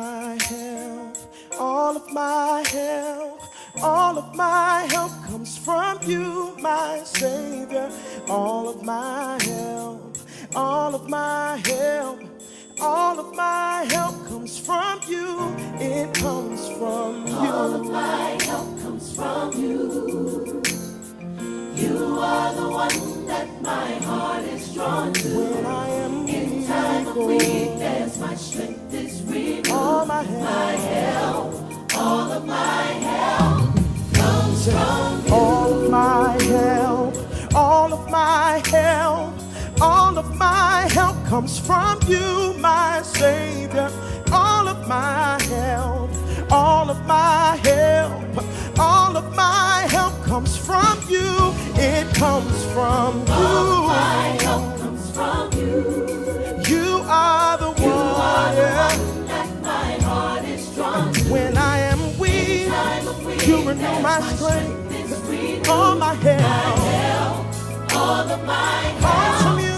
my help, all of my help, all of my help comes from you, my Savior. All of my help, all of my help, all of my help comes from you. It comes from you. All of my help comes from you. You are the one that my heart is drawn to. When I am in time of weakness, my strength is renewed. All my help, all of my help comes from you. All of my help, all of my help, all of my help comes from you, my Savior. All of my help, all of my help, all of my help comes from you. It comes from you. All of my help comes from you. You are the one, you are the one that my heart is drawn to. When I am weak, you renew my strength. All my help, all of my comes from you.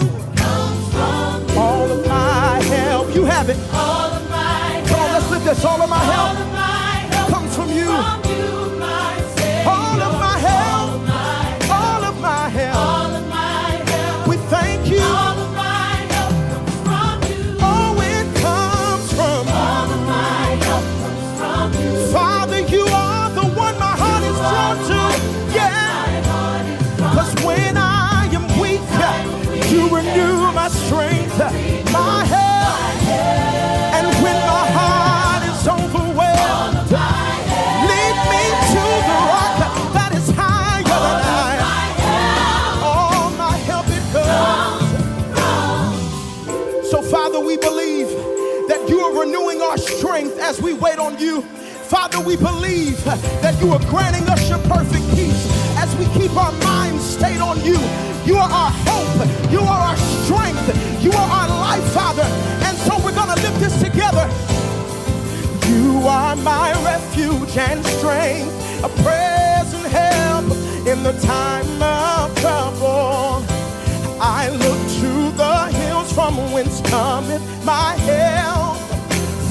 All of my help, you have it. All of my help, come on, let's lift this. All of my help, comes from you. All of my help, all of my help, we thank you. All of my help comes from you. Oh, it comes from you. All of my help comes from you. Father, you are the one my heart is drawn to. Yeah, because when I am weak, you renew my strength, my help. And when my heart is overwhelmed, lead me to the rock that is higher than I. All my help it comes. So Father, we believe that you are renewing our strength as we wait on you. Father, we believe that you are granting us your perfect peace as we keep our minds stayed on you. You are our hope. You are our strength. You are our life, Father. And so we're going to lift this together. You are my refuge and strength, a present help in the time of trouble. I look to the hills from whence cometh my help.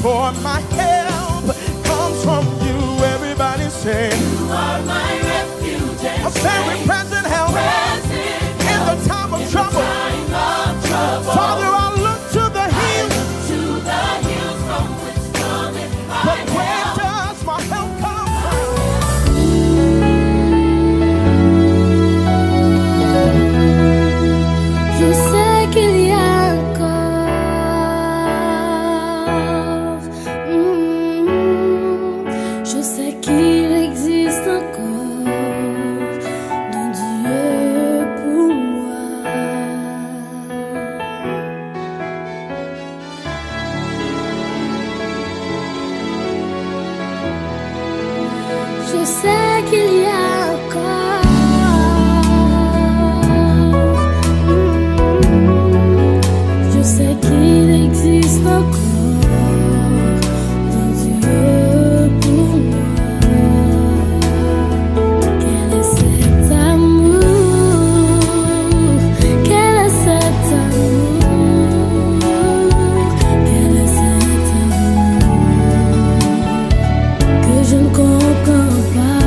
For my help comes from you. Everybody say, you are my refuge and a very present help in the time of trouble. Father, I look to the hills, from which cometh my but help. where does my help come from? Je sais qu'il y a encore, je sais qu'il existe encore de Dieu pour moi. Je sais qu'il y a encore, je sais qu'il existe encore de Dieu pour moi. Quel est cet amour? Quel est cet amour? Quel est cet amour que je ne comprends pas?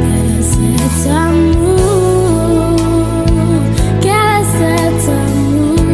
Quel est cet amour? Quel est cet amour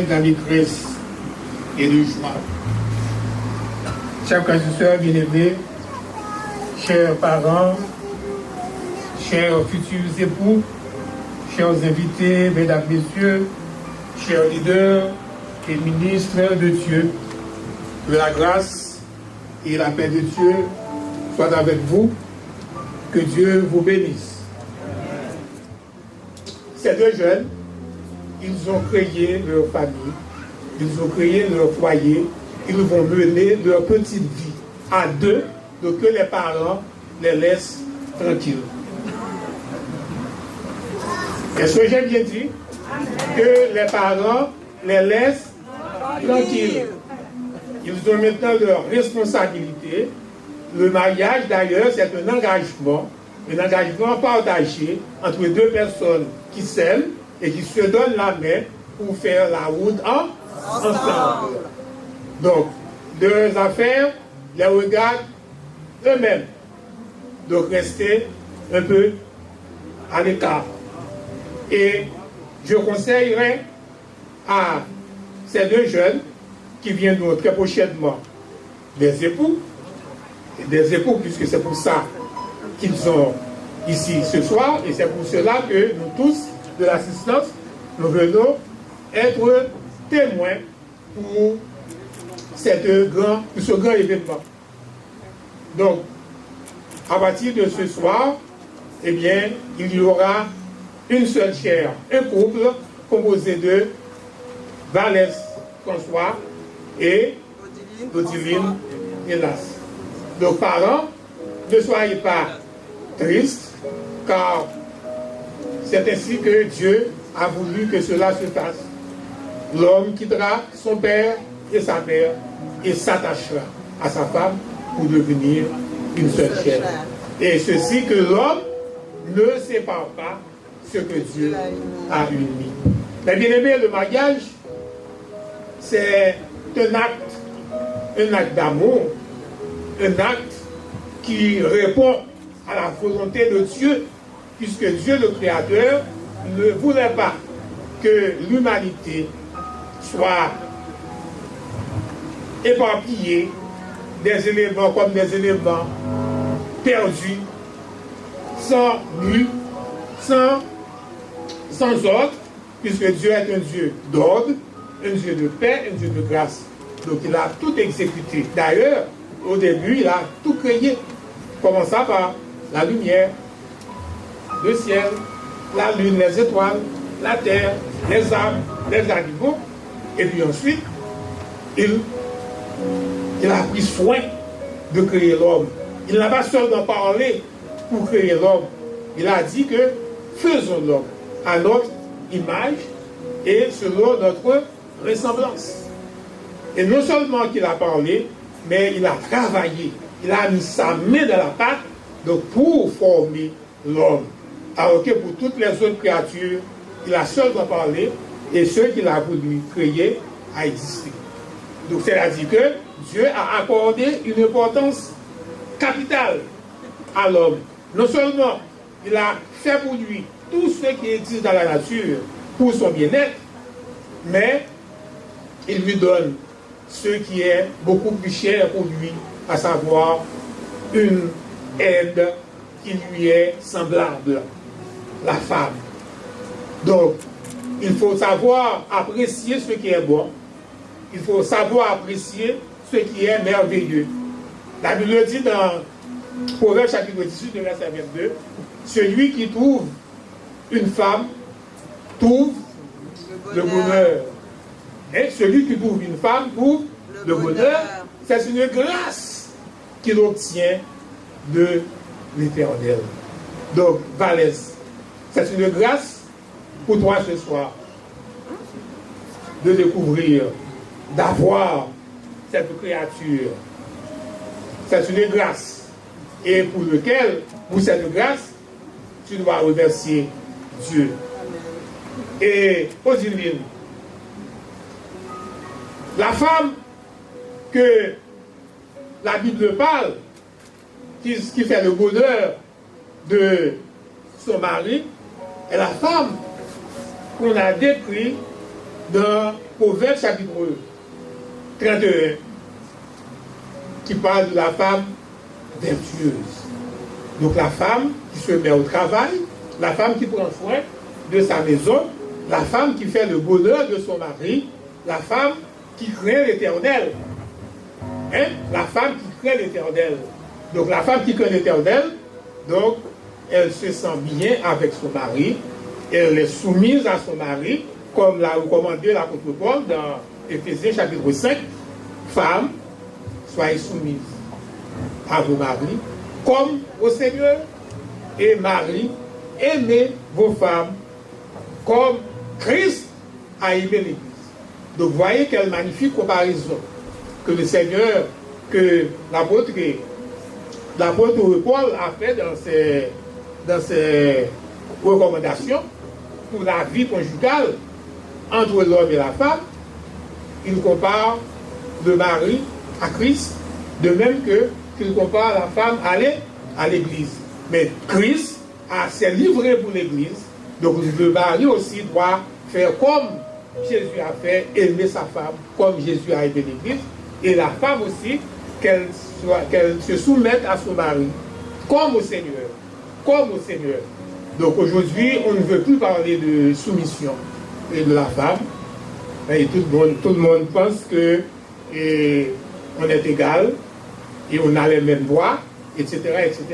David Grace et de joie. Chers frères et sœurs bien-aimés, chers parents, chers futurs époux, chers invités, mesdames, messieurs, chers leaders et ministres de Dieu, que la grâce et la paix de Dieu soient avec vous, que Dieu vous bénisse. Ces deux jeunes, ils ont créé leur famille, ils ont créé leur foyer, ils vont mener leur petite vie à deux, donc que les parents les laissent tranquilles. Est-ce que j'ai bien dit? Que les parents les laissent tranquilles. Ils ont maintenant leur responsabilité. Le mariage, d'ailleurs, c'est un engagement partagé entre deux personnes qui s'aiment et qui se donnent la main pour faire la route ensemble. Donc, leurs affaires les regardent eux-mêmes. Donc, restez un peu à l'écart. Et je conseillerais à ces deux jeunes qui viendront très prochainement, des époux, puisque c'est pour ça qu'ils sont ici ce soir, et c'est pour cela que nous tous, de l'assistance, nous venons être témoins pour ce grand événement. Donc, à partir de ce soir, eh bien, il y aura une seule chair, un couple composé de Valès François et Odilyn Hélas. Donc, parents, ne soyez pas tristes, car c'est ainsi que Dieu a voulu que cela se fasse. L'homme quittera son père et sa mère et s'attachera à sa femme pour devenir une seule chair. Et ceci que l'homme ne sépare pas ce que Dieu a uni. Mais bien aimé, le mariage, c'est un acte d'amour, un acte qui répond à la volonté de Dieu, puisque Dieu le Créateur ne voulait pas que l'humanité soit éparpillée des éléments comme des éléments perdus, sans but, sans ordre, puisque Dieu est un Dieu d'ordre, un Dieu de paix, un Dieu de grâce. Donc il a tout exécuté. D'ailleurs, au début, il a tout créé, commençant par la lumière, le ciel, la lune, les étoiles, la terre, les arbres, les animaux. Et puis ensuite, il a pris soin de créer l'homme. Il n'a pas seulement parlé pour créer l'homme. Il a dit que faisons l'homme à notre image et selon notre ressemblance. Et non seulement qu'il a parlé, mais il a travaillé. Il a mis sa main dans la pâte pour former l'homme. Alors que pour toutes les autres créatures, il a seulement parlé et ce qu'il a voulu créer a existé. Donc c'est-à-dire que Dieu a accordé une importance capitale à l'homme. Non seulement il a fait pour lui tout ce qui existe dans la nature pour son bien-être, mais il lui donne ce qui est beaucoup plus cher pour lui, à savoir une aide qui lui est semblable, la femme. Donc, il faut savoir apprécier ce qui est bon, il faut savoir apprécier ce qui est merveilleux. La Bible dit dans Proverbe chapitre 18, verset 22, celui qui trouve une femme trouve le bonheur. Et celui qui trouve une femme trouve le bonheur. C'est une grâce qu'il obtient de l'Éternel. Donc, Valès, c'est une grâce pour toi ce soir de découvrir, d'avoir cette créature. C'est une grâce. Et pour cette grâce, tu dois remercier Dieu. Et Odile, la femme que la Bible parle, qui fait le bonheur de son mari, est la femme qu'on a décrite dans Proverbe chapitre 31, qui parle de la femme vertueuse. Donc la femme qui se met au travail, la femme qui prend soin de sa maison, la femme qui fait le bonheur de son mari, la femme qui craint l'Éternel. Hein? La femme qui craint l'Éternel. Donc la femme qui craint l'Éternel, donc elle se sent bien avec son mari, elle est soumise à son mari, comme l'a recommandé l'apôtre Paul dans Éphésiens chapitre 5. Femmes, soyez soumises à vos maris, comme au Seigneur. Et mari, aimez vos femmes, comme Christ a aimé l'Église. Donc voyez quelle magnifique comparaison que le Seigneur, que l'apôtre Paul a fait dans ses recommandations pour la vie conjugale entre l'homme et la femme. Il compare le mari à Christ, de même qu'il compare la femme à l'Église. Mais Christ s'est livré pour l'Église, donc le mari aussi doit faire comme Jésus a fait, aimer sa femme, comme Jésus a aimé l'Église, et la femme aussi, qu'elle se soumette à son mari, comme au Seigneur. Comme au Seigneur. Donc aujourd'hui, on ne veut plus parler de soumission et de la femme. Et tout le monde pense que on est égal et on a les mêmes droits, etc., etc.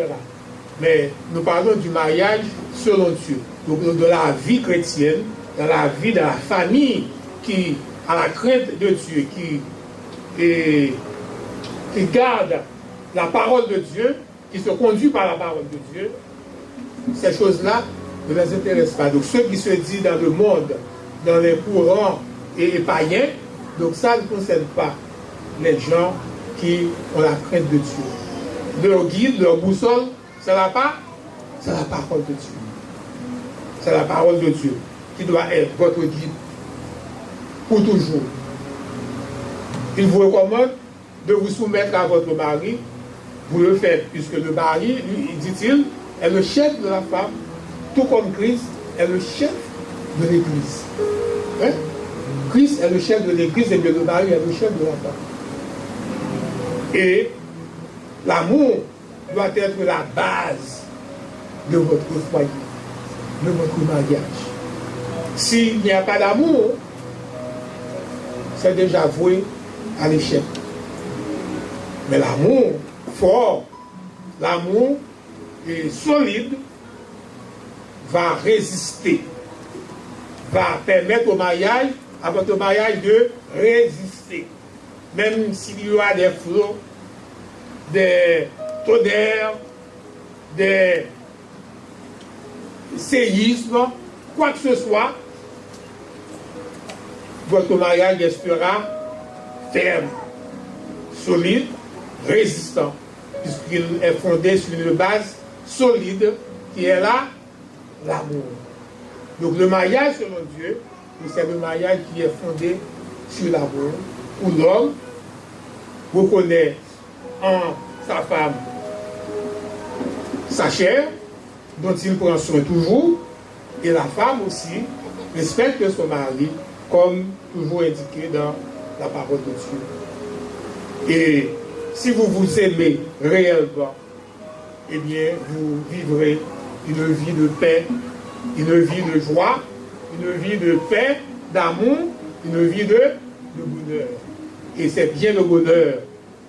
Mais nous parlons du mariage selon Dieu, donc de la vie chrétienne, dans la vie de la famille qui a la crainte de Dieu, qui garde la parole de Dieu, qui se conduit par la parole de Dieu. Ces choses-là ne les intéressent pas. Donc ceux qui se disent dans le monde, dans les courants et païens, donc ça ne concerne pas les gens qui ont la crainte de Dieu. Leur guide, leur boussole, c'est la parole de Dieu. C'est la parole de Dieu qui doit être votre guide pour toujours. Il vous recommande de vous soumettre à votre mari. Vous le faites, puisque le mari, lui, dit-il, est le chef de la femme, tout comme Christ est le chef de l'Église. Hein? Christ est le chef de l'Église et bien le mari est le chef de la femme. Et l'amour doit être la base de votre foyer, de votre mariage. S'il n'y a pas d'amour, c'est déjà voué à l'échec. Mais l'amour fort, l'amour solide, va résister, va permettre au mariage à votre mariage de résister. Même s'il y aura des flots, des tonnerres, des séismes, quoi que ce soit, votre mariage restera ferme, solide, résistant, puisqu'il est fondé sur une base solide qui est là, l'amour. Donc le mariage selon Dieu, c'est le mariage qui est fondé sur l'amour, où l'homme reconnaît en sa femme sa chair, dont il prend soin toujours, et la femme aussi respecte son mari, comme toujours indiqué dans la parole de Dieu. Et si vous vous aimez réellement, eh bien, vous vivrez une vie de paix, une vie de joie, une vie de paix, d'amour, une vie de bonheur. Et c'est bien le bonheur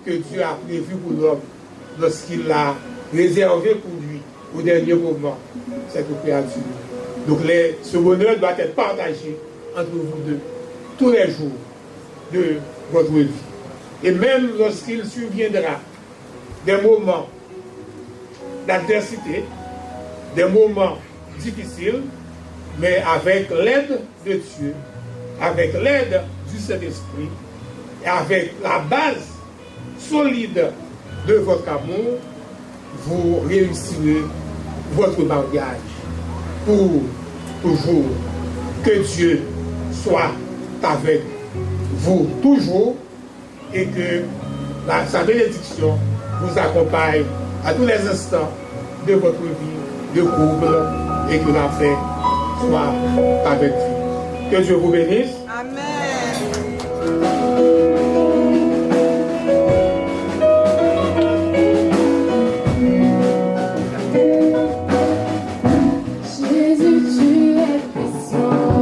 que Dieu a prévu pour l'homme lorsqu'il l'a réservé pour lui au dernier moment, cette créature. Donc ce bonheur doit être partagé entre vous deux tous les jours de votre vie. Et même lorsqu'il surviendra des moments d'adversité, des moments difficiles, mais avec l'aide de Dieu, avec l'aide du Saint-Esprit, et avec la base solide de votre amour, vous réussirez votre mariage pour toujours. Que Dieu soit avec vous toujours et que sa bénédiction vous accompagne à tous les instants de votre vie de couple et que la paix soit avec vous. Que Dieu vous bénisse. Amen. Jésus, tu es puissant.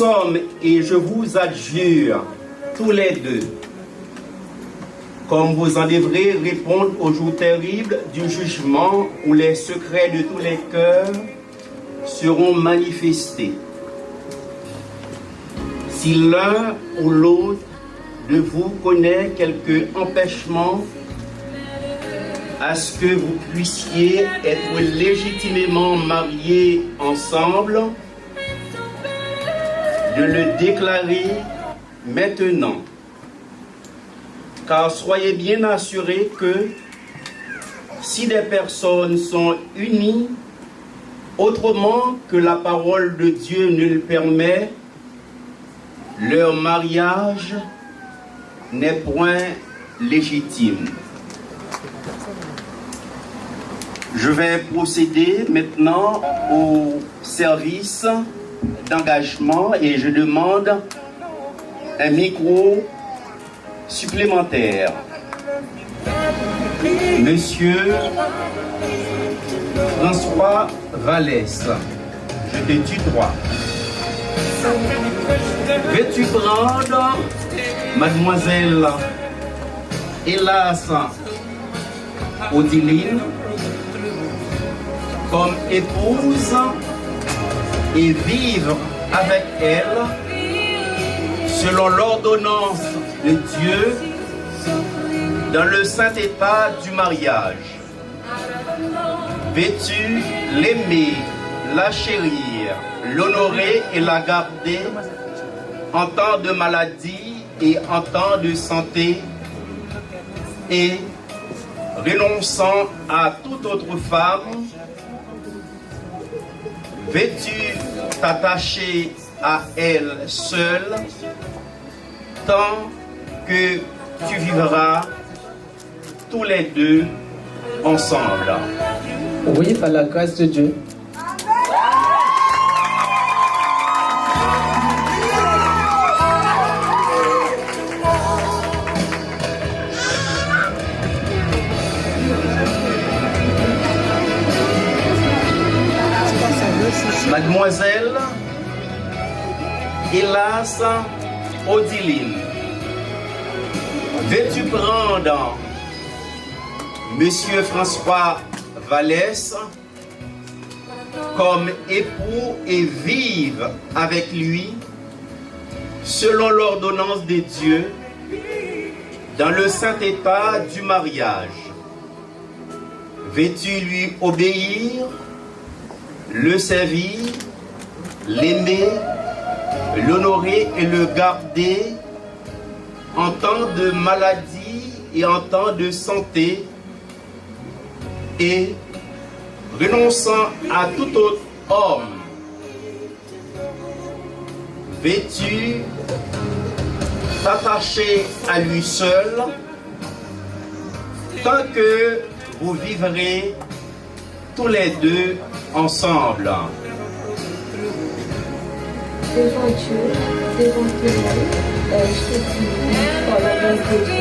sommes, et je vous adjure, tous les deux, comme vous en devrez répondre au jour terrible du jugement où les secrets de tous les cœurs seront manifestés. Si l'un ou l'autre de vous connaît quelque empêchement à ce que vous puissiez être légitimement mariés ensemble, de le déclarer maintenant. Car soyez bien assurés que si des personnes sont unies autrement que la parole de Dieu ne le permet, leur mariage n'est point légitime. Je vais procéder maintenant au service d'engagement et je demande un micro supplémentaire. Monsieur François Vallès, je te tutoie. Veux-tu prendre mademoiselle Hélas Odiline comme épouse et vivre avec elle selon l'ordonnance de Dieu dans le saint état du mariage? Veux-tu l'aimer, la chérir, l'honorer et la garder en temps de maladie et en temps de santé, et renonçant à toute autre femme, veux-tu t'attacher à elle seule tant que tu vivras tous les deux ensemble? Oui, par la grâce de Dieu. Mademoiselle Hélas Odiline, veux-tu prendre Monsieur François Vallès comme époux et vivre avec lui selon l'ordonnance de Dieu dans le saint état du mariage? Veux-tu lui obéir, le servir, l'aimer, l'honorer et le garder en temps de maladie et en temps de santé, et renonçant à tout autre homme? Veux-tu t'attacher à lui seul tant que vous vivrez tous les deux ensemble? Devant Dieu, devant tout le monde, je te dis, par la grâce de Dieu.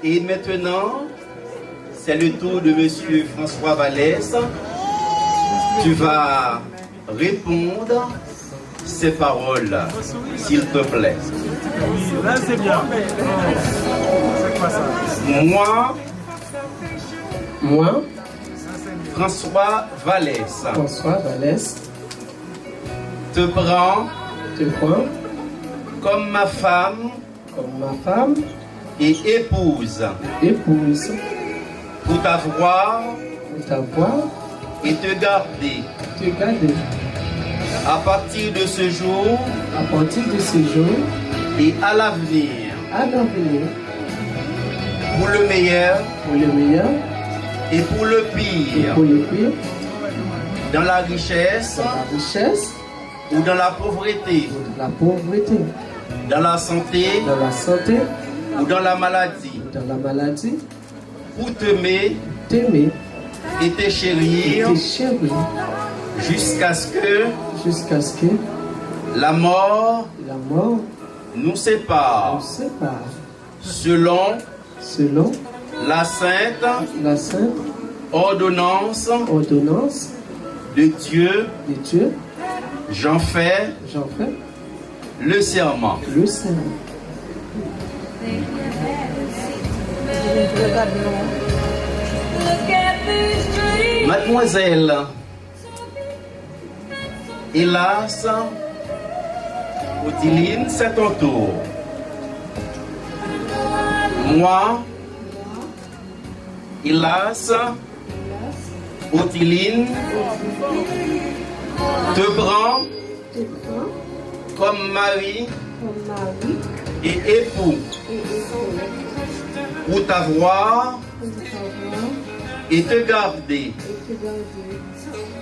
Et maintenant, c'est le tour de Monsieur François Vallès. Tu vas répondre ces paroles, s'il te plaît. Là, c'est bien. C'est quoi ça? Moi, François Vallès, François Vallès, te prends comme ma femme et épouse pour t'avoir et te garder à partir de ce jour et à l'avenir, pour le meilleur et pour le pire, dans la richesse ou dans la pauvreté, dans la santé ou dans la maladie, pour t'aimer et te chérir jusqu'à ce que la mort nous sépare selon la sainte ordonnance de Dieu, j'en fais le serment. Mademoiselle, hélas, Odilyn, c'est ton tour. Moi, hélas, Odilyn, te prends comme mari et époux pour t'avoir et te garder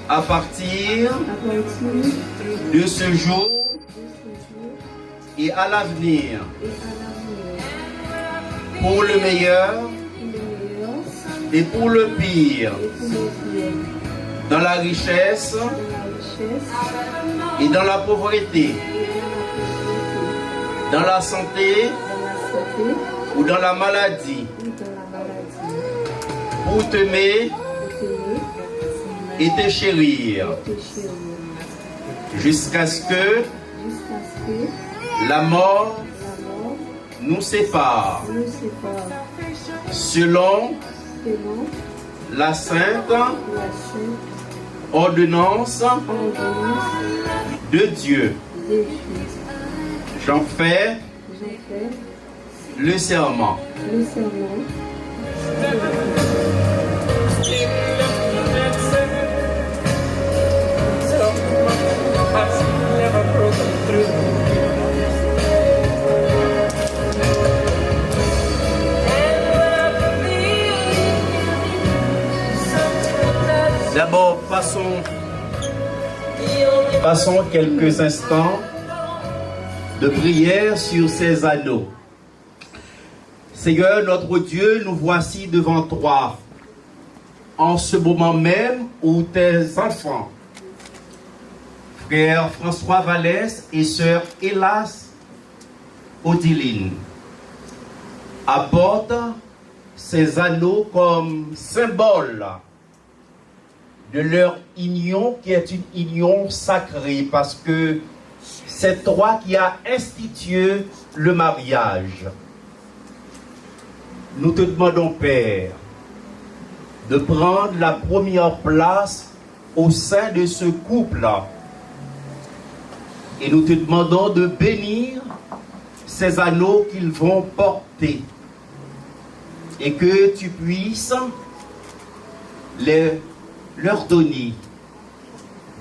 à partir de ce jour et à l'avenir, pour le meilleur et pour le pire, dans la richesse et dans la pauvreté, dans la santé ou dans la maladie, pour t'aimer et te chérir, jusqu'à ce que la mort nous sépare, selon la sainte ordonnance de Dieu. J'en fais le serment. D'abord, passons quelques instants de prière sur ces anneaux. Seigneur notre Dieu, nous voici devant toi en ce moment même où tes enfants, frère François Vallès et sœur Hélas Odilyn, apportent ces anneaux comme symbole de leur union qui est une union sacrée parce que c'est toi qui as institué le mariage. Nous te demandons, Père, de prendre la première place au sein de ce couple-là. Et nous te demandons de bénir ces anneaux qu'ils vont porter. Et que tu puisses leur donner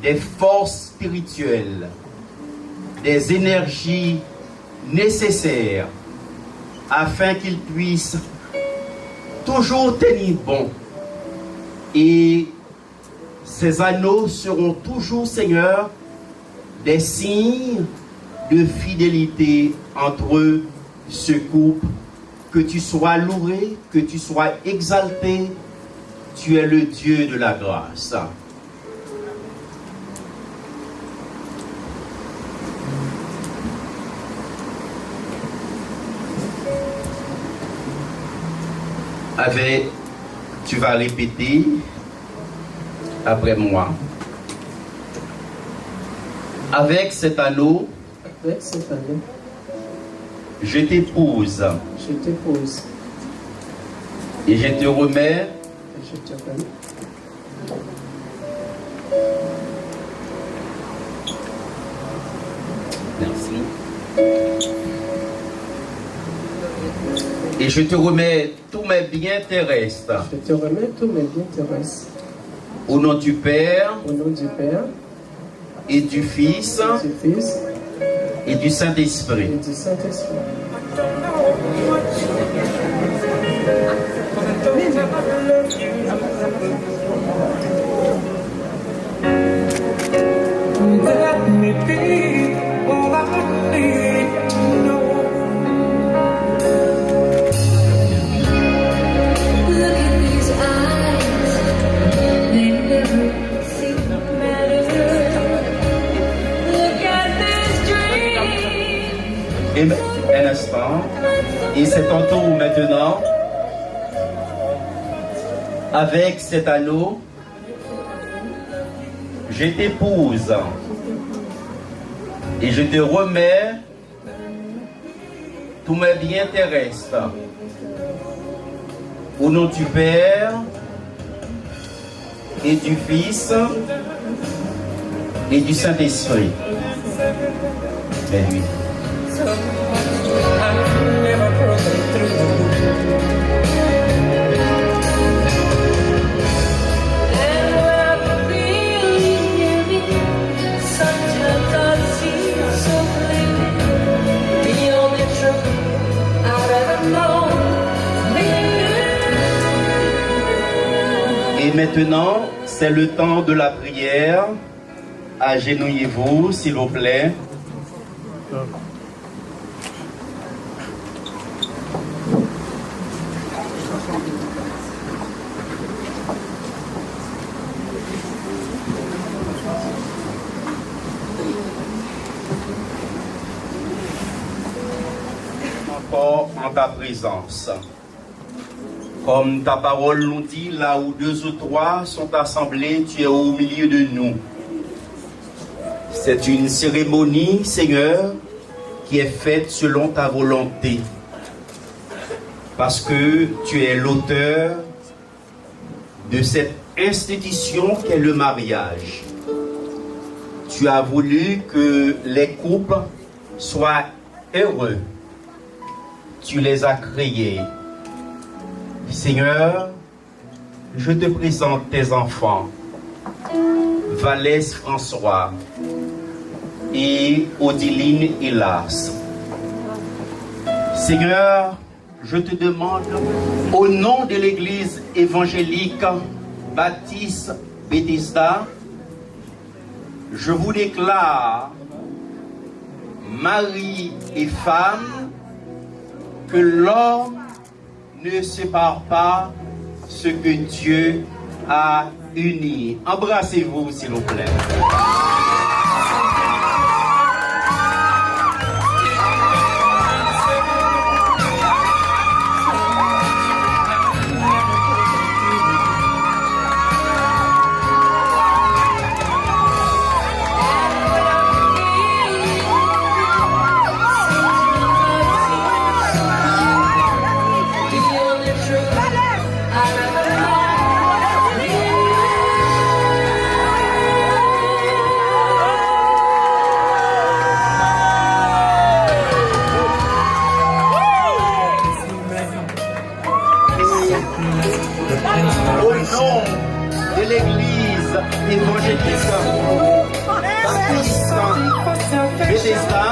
des forces spirituelles, des énergies nécessaires afin qu'ils puissent toujours tenir bon. Et ces anneaux seront toujours, Seigneur, des signes de fidélité entre ce couple. Que tu sois loué, que tu sois exalté, tu es le Dieu de la grâce. Tu vas répéter après moi. Avec cet anneau, je t'épouse. Et je te remets merci. Et je te remets tous mes biens terrestres. Au nom du Père, et du Fils, et du Saint-Esprit. Let me be all I need to know. Look at these eyes, they never seem to matter. Look at this dream. Et C'est ton tour maintenant. Avec cet anneau, je t'épouse et je te remets tous mes biens terrestres. Au nom du Père et du Fils et du Saint-Esprit. Et lui. Et maintenant, c'est le temps de la prière. Agenouillez-vous, s'il vous plaît. Encore en ta présence. Comme ta parole nous dit, là où 2 ou 3 sont assemblés, tu es au milieu de nous. C'est une cérémonie, Seigneur, qui est faite selon ta volonté. Parce que tu es l'auteur de cette institution qu'est le mariage. Tu as voulu que les couples soient heureux. Tu les as créés. Seigneur, je te présente tes enfants, Valès François et Odiline Hélas. Seigneur, je te demande, au nom de l'Église évangélique Baptiste Bethesda, je vous déclare, mari et femme, que l'homme ne sépare pas ce que Dieu a uni. Embrassez-vous, s'il vous plaît. Au nom de l'Église évangélique Baptiste Bethesda,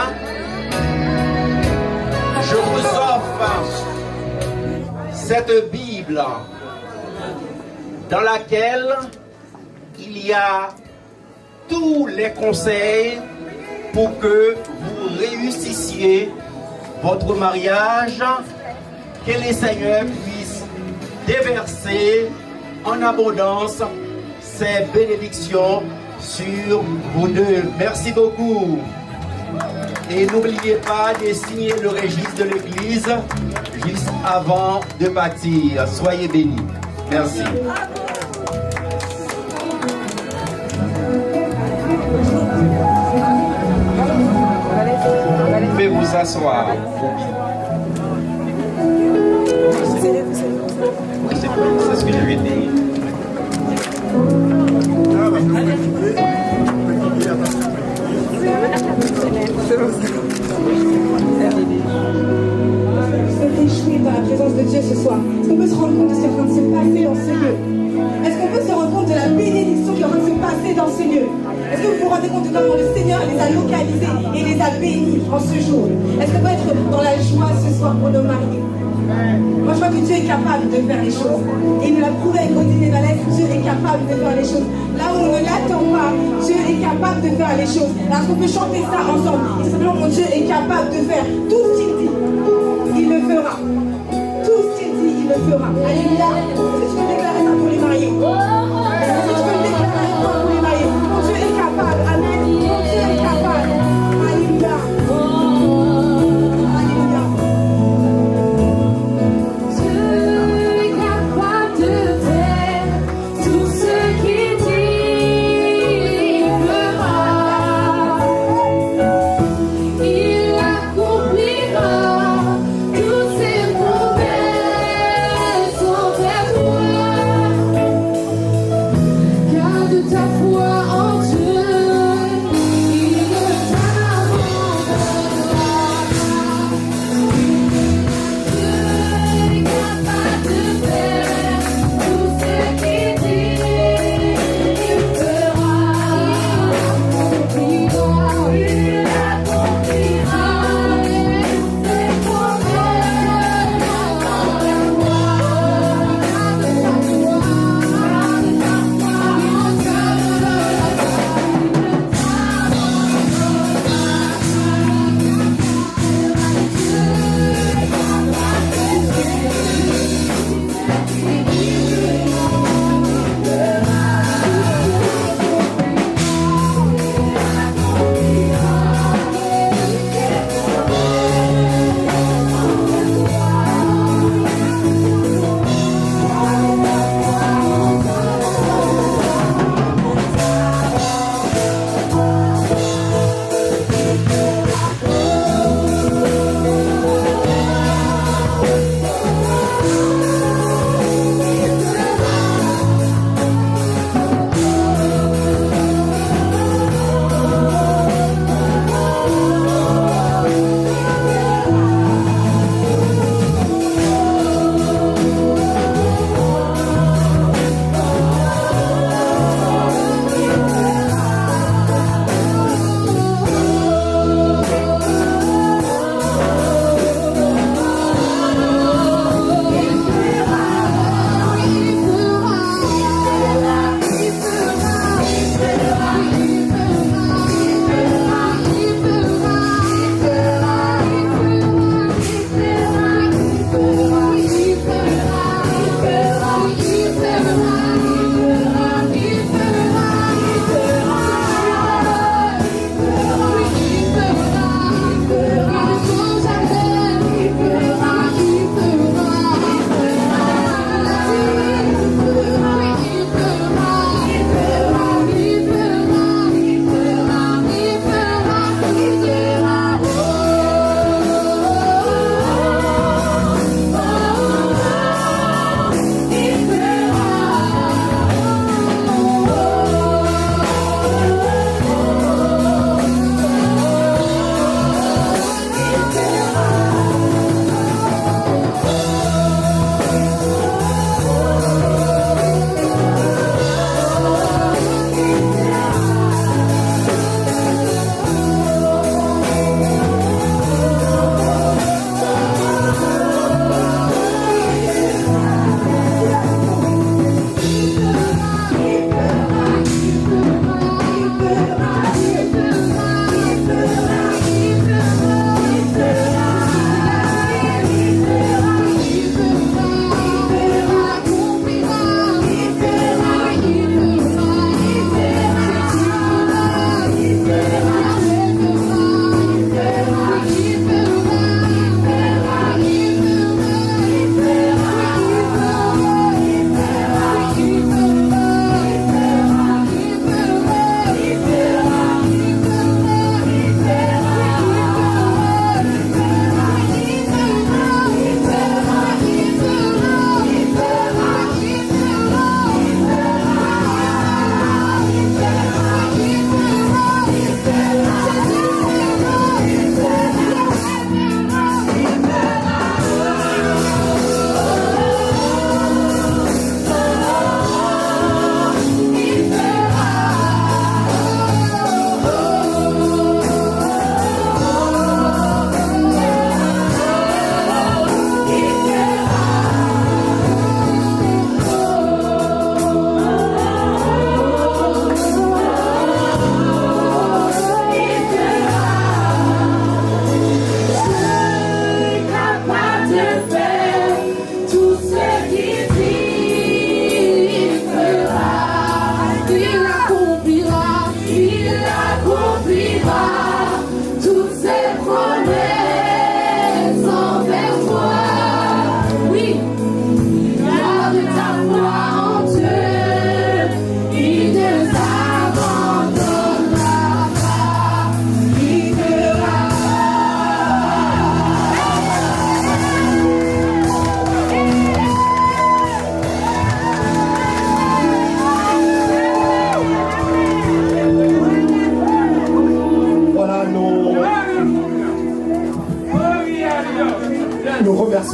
je vous offre cette Bible dans laquelle il y a tous les conseils pour que vous réussissiez votre mariage, que les seigneurs puissent déverser en abondance ces bénédictions sur vous deux. Merci beaucoup. Et n'oubliez pas de signer le registre de l'Église juste avant de partir. Soyez bénis. Merci. Vous pouvez vous asseoir. C'est ce que je lui ai dit. Se réjouir dans la présence de Dieu ce soir. Est-ce qu'on peut se rendre compte de ce qui est en train de se passer dans ce lieu? Est-ce qu'on peut se rendre compte de la bénédiction qui est en train de se passer dans ce lieu? Est-ce que vous vous rendez compte de comment le Seigneur les a localisés et les a bénis en ce jour? Est-ce qu'on peut être dans la joie ce soir pour nos maris? Moi je vois que Dieu est capable de faire les choses. Et il nous l'a prouvé avec Odile et Valès, Dieu est capable de faire les choses. Là où on ne l'attend pas, Dieu est capable de faire les choses. Alors est-ce qu'on peut chanter ça ensemble? Et simplement mon Dieu est capable de faire tout ce qu'il dit. Il le fera. Tout ce qu'il dit, il le fera. Alléluia. Est-ce que tu peux déclarer ça pour les mariés? Est-ce que tu peux déclarer ça pour les mariés? Mon Dieu est capable. Amen. Mon Dieu est capable. Alléluia. Alléluia.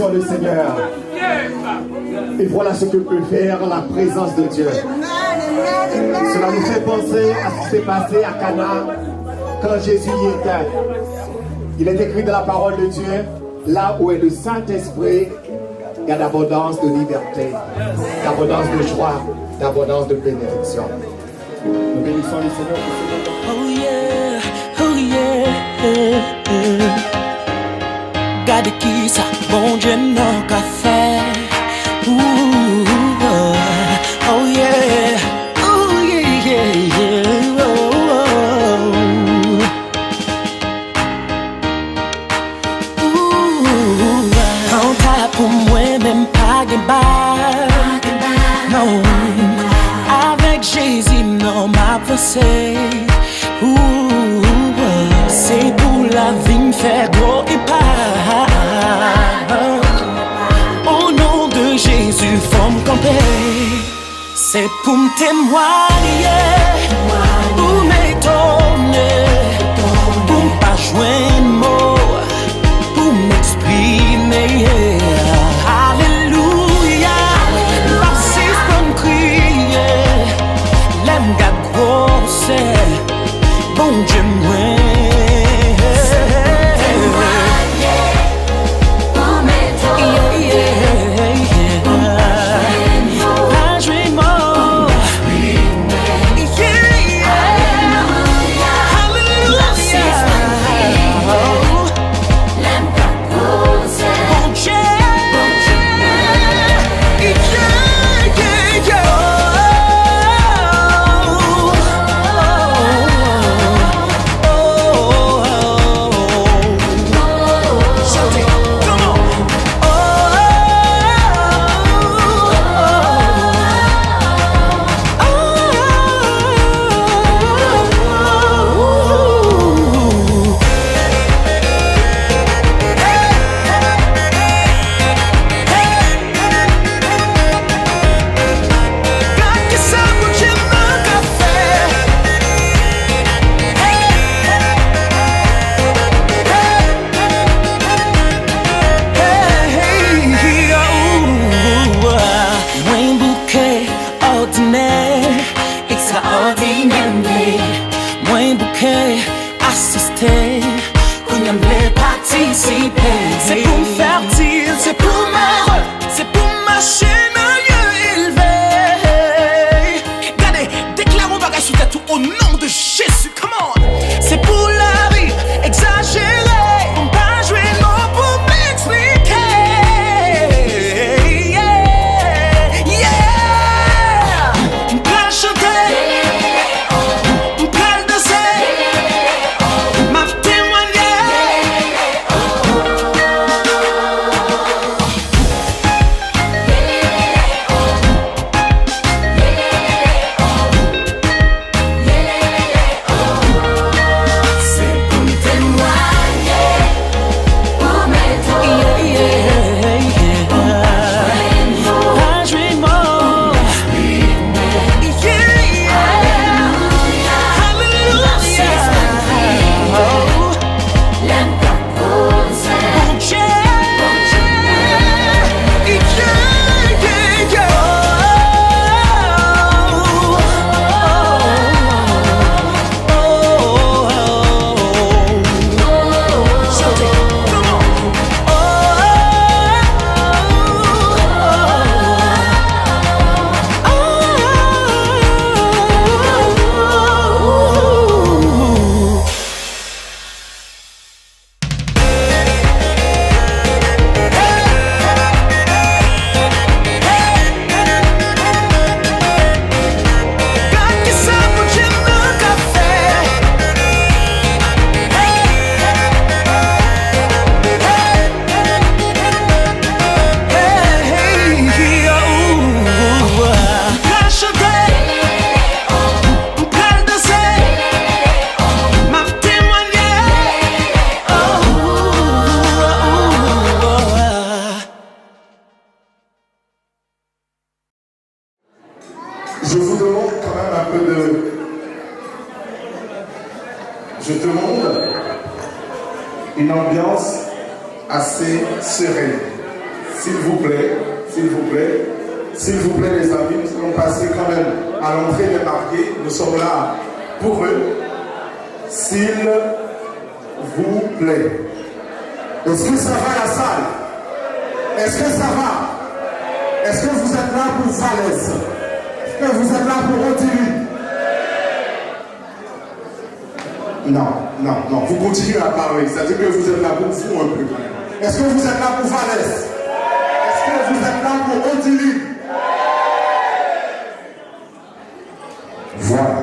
bénissons le Seigneur. Et voilà ce que peut faire la présence de Dieu. Cela nous fait penser à ce qui s'est passé à Cana quand Jésus y était. Il est écrit dans la parole de Dieu, là où est le Saint-Esprit, il y a d'abondance de liberté, d'abondance de joie, d'abondance de bénédiction. Nous bénissons le Seigneur. Oh yeah, oh yeah. Gade qui ça, bon Dieu n'a qu'à faire. Oh yeah, oh yeah, yeah, yeah. Quand t'as pour moi même pas de balle, non. Avec Jésus non m'a pensé. C'est pour la vie me faire gros et pas. Au nom de Jésus faut me camper. C'est pour me témoigner, pour m'étonner, pour me pas joindre mot, pour m'exprimer. Alléluia, parce que je me crier, l'aime gars grosse, bon Dieu moi. C'est pour me faire dire, c'est pour m'heureux, c'est pour marcher dans lieu élevé. Regardez, déclarons bagage sur tout au nom de Jésus, come on. C'est pour la vie, exagéré, on pas jouer non pour m'expliquer. Yeah, yeah. On peut chanter, on peut danser, m'a témoigné. Je vous demande quand même un peu de... Je demande une ambiance assez sereine. s'il vous plaît, s'il vous plaît, s'il vous plaît les amis, nous allons passer quand même à l'entrée des mariés. Nous sommes là pour eux. S'il vous plaît. Est-ce que ça va la salle? Est-ce que ça va? Est-ce que vous êtes là pour Valès? Est-ce que vous êtes là pour Otili? Non, non, non, vous continuez à parler, c'est-à-dire que vous êtes là pour vous un peu. Est-ce que vous êtes là pour Valès? Est-ce que vous êtes là pour Otili? Voilà,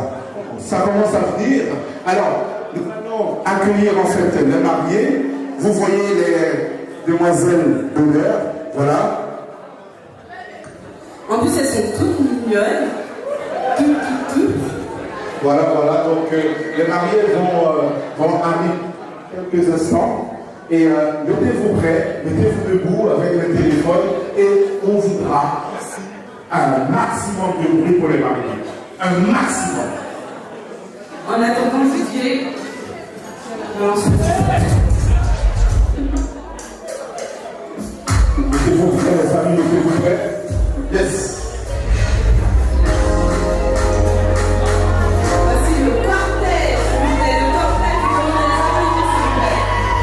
ça commence à venir. Alors, nous allons accueillir en fait les mariés. Vous voyez les demoiselles d'honneur, voilà. En plus, elles sont toutes mignonnes. Toutes. Voilà, voilà. Donc, les mariés vont arriver quelques instants. Et mettez-vous prêts, mettez-vous debout avec le téléphone et on voudra un maximum de bruit pour les mariés. Un maximum. En attendant, Didier, mettez-vous prêts, les amis, mettez-vous prêts. Yes. voici le cortège. Le cortège qui commence à s'arriver, s'il vous plaît.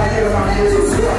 accompagner le marié ce soir.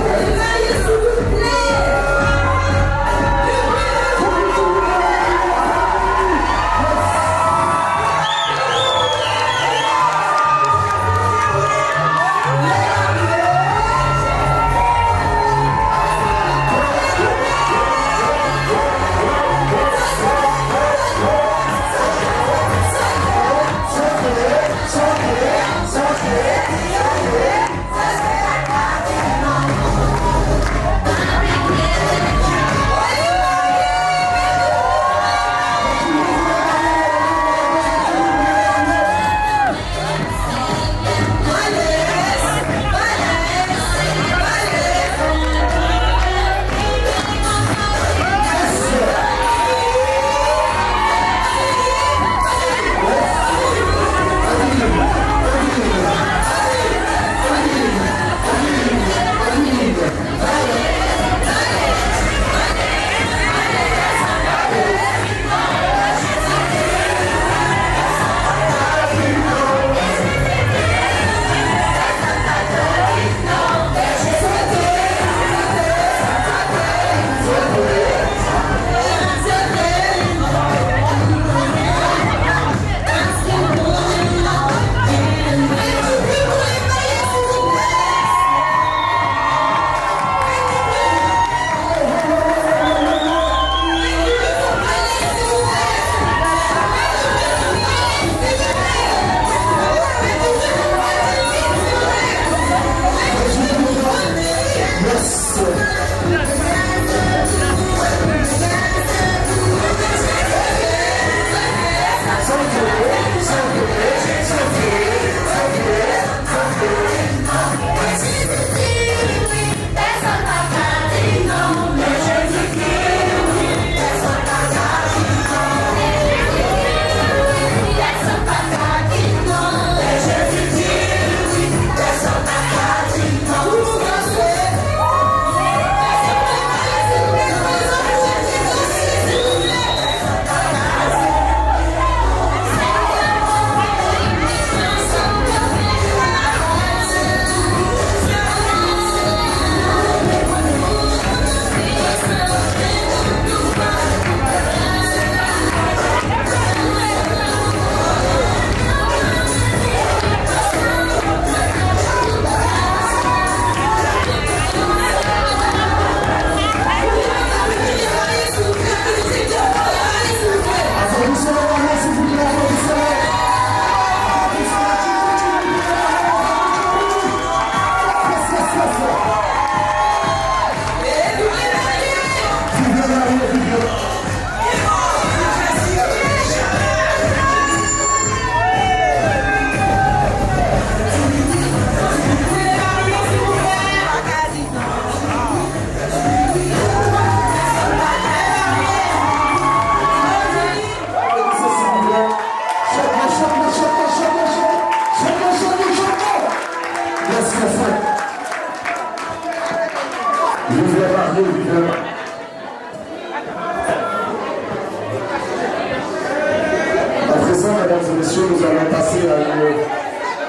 À présent, mesdames et messieurs, nous allons passer à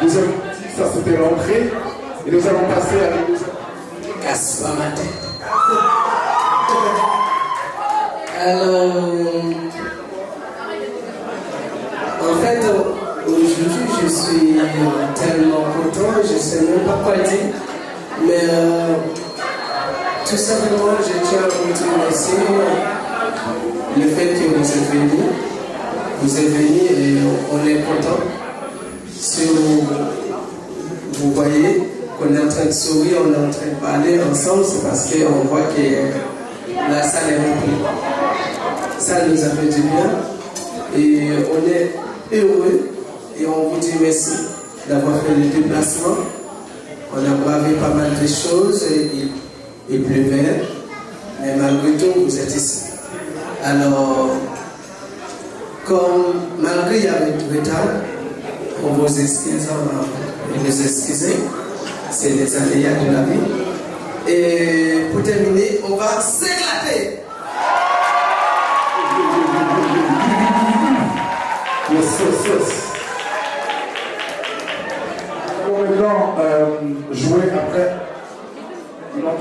une deuxième partie, ça c'était l'entrée, et nous allons passer à une deuxième partie. Alors, en fait, aujourd'hui, je suis tellement content, je ne sais même pas quoi dire, mais tout simplement, je tiens à vous remercier le fait que vous êtes venus. Vous êtes venus et on est content. Si vous voyez qu'on est en train de sourire, on est en train de parler ensemble, c'est parce qu'on voit que la salle est remplie. Ça nous a fait du bien et on est heureux et on vous dit merci d'avoir fait le déplacement. On a bravé pas mal de choses et il pleuvait, mais malgré tout vous êtes ici. Alors, comme malgré il y avait du retard, on vous excuse, c'est les aléas de la vie. Et pour terminer, on va s'éclater. On va maintenant jouer après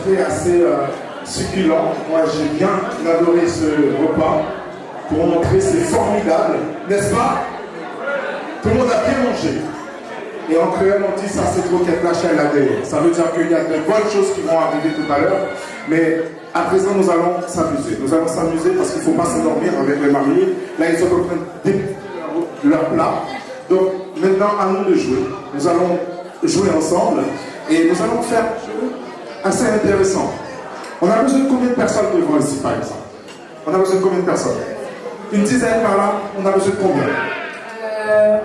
entrée assez succulente. Moi, j'ai bien adoré ce repas. Pour montrer, c'est formidable, n'est-ce pas? Tout le monde a bien mangé. Et en créole, on dit ça, c'est trop qu'être lâché à la gueule. Ça veut dire qu'il y a de bonnes choses qui vont arriver tout à l'heure. Mais à présent, nous allons s'amuser. Nous allons s'amuser parce qu'il ne faut pas s'endormir avec les mariés. Là, ils sont en train de débuter leur plat. Donc, maintenant, à nous de jouer. Nous allons jouer ensemble. Et nous allons faire un jeu assez intéressant. On a besoin de combien de personnes devant ici, par exemple? On a besoin de combien de personnes? Une dizaine par là, on a besoin de combien?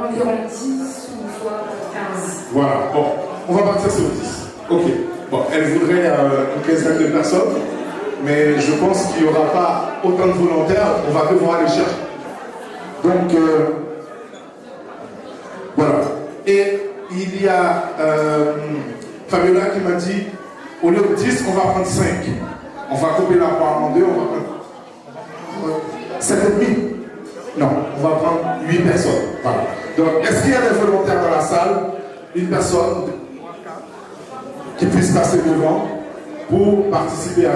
Environ 10 ou fois 15. Voilà, bon, on va partir sur 10. Ok, bon, elle voudrait une quinzaine de personnes, mais je pense qu'il n'y aura pas autant de volontaires, on va devoir aller chercher. Donc, voilà. Et il y a Fabiola qui m'a dit, au lieu de 10, on va prendre 5. On va couper la poire en deux, on va prendre 7,5. Non, on va prendre 8 personnes. Voilà. Donc, est-ce qu'il y a des volontaires dans la salle? Une personne qui puisse passer devant pour participer à...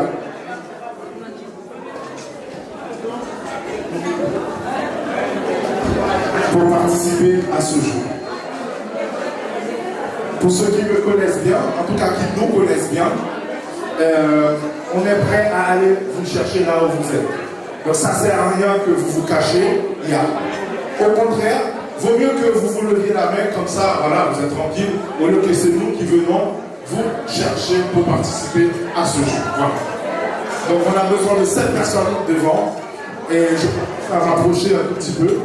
ce jeu. Pour ceux qui me connaissent bien, en tout cas qui nous connaissent bien, on est prêt à aller vous chercher là où vous êtes. Donc ça ne sert à rien que vous vous cachez. Au contraire, vaut mieux que vous vous leviez la main comme ça, voilà, vous êtes tranquille, au lieu que c'est nous qui venons vous chercher pour participer à ce jeu. Voilà. Donc on a besoin de 7 personnes devant. Et je vais me rapprocher un tout petit peu.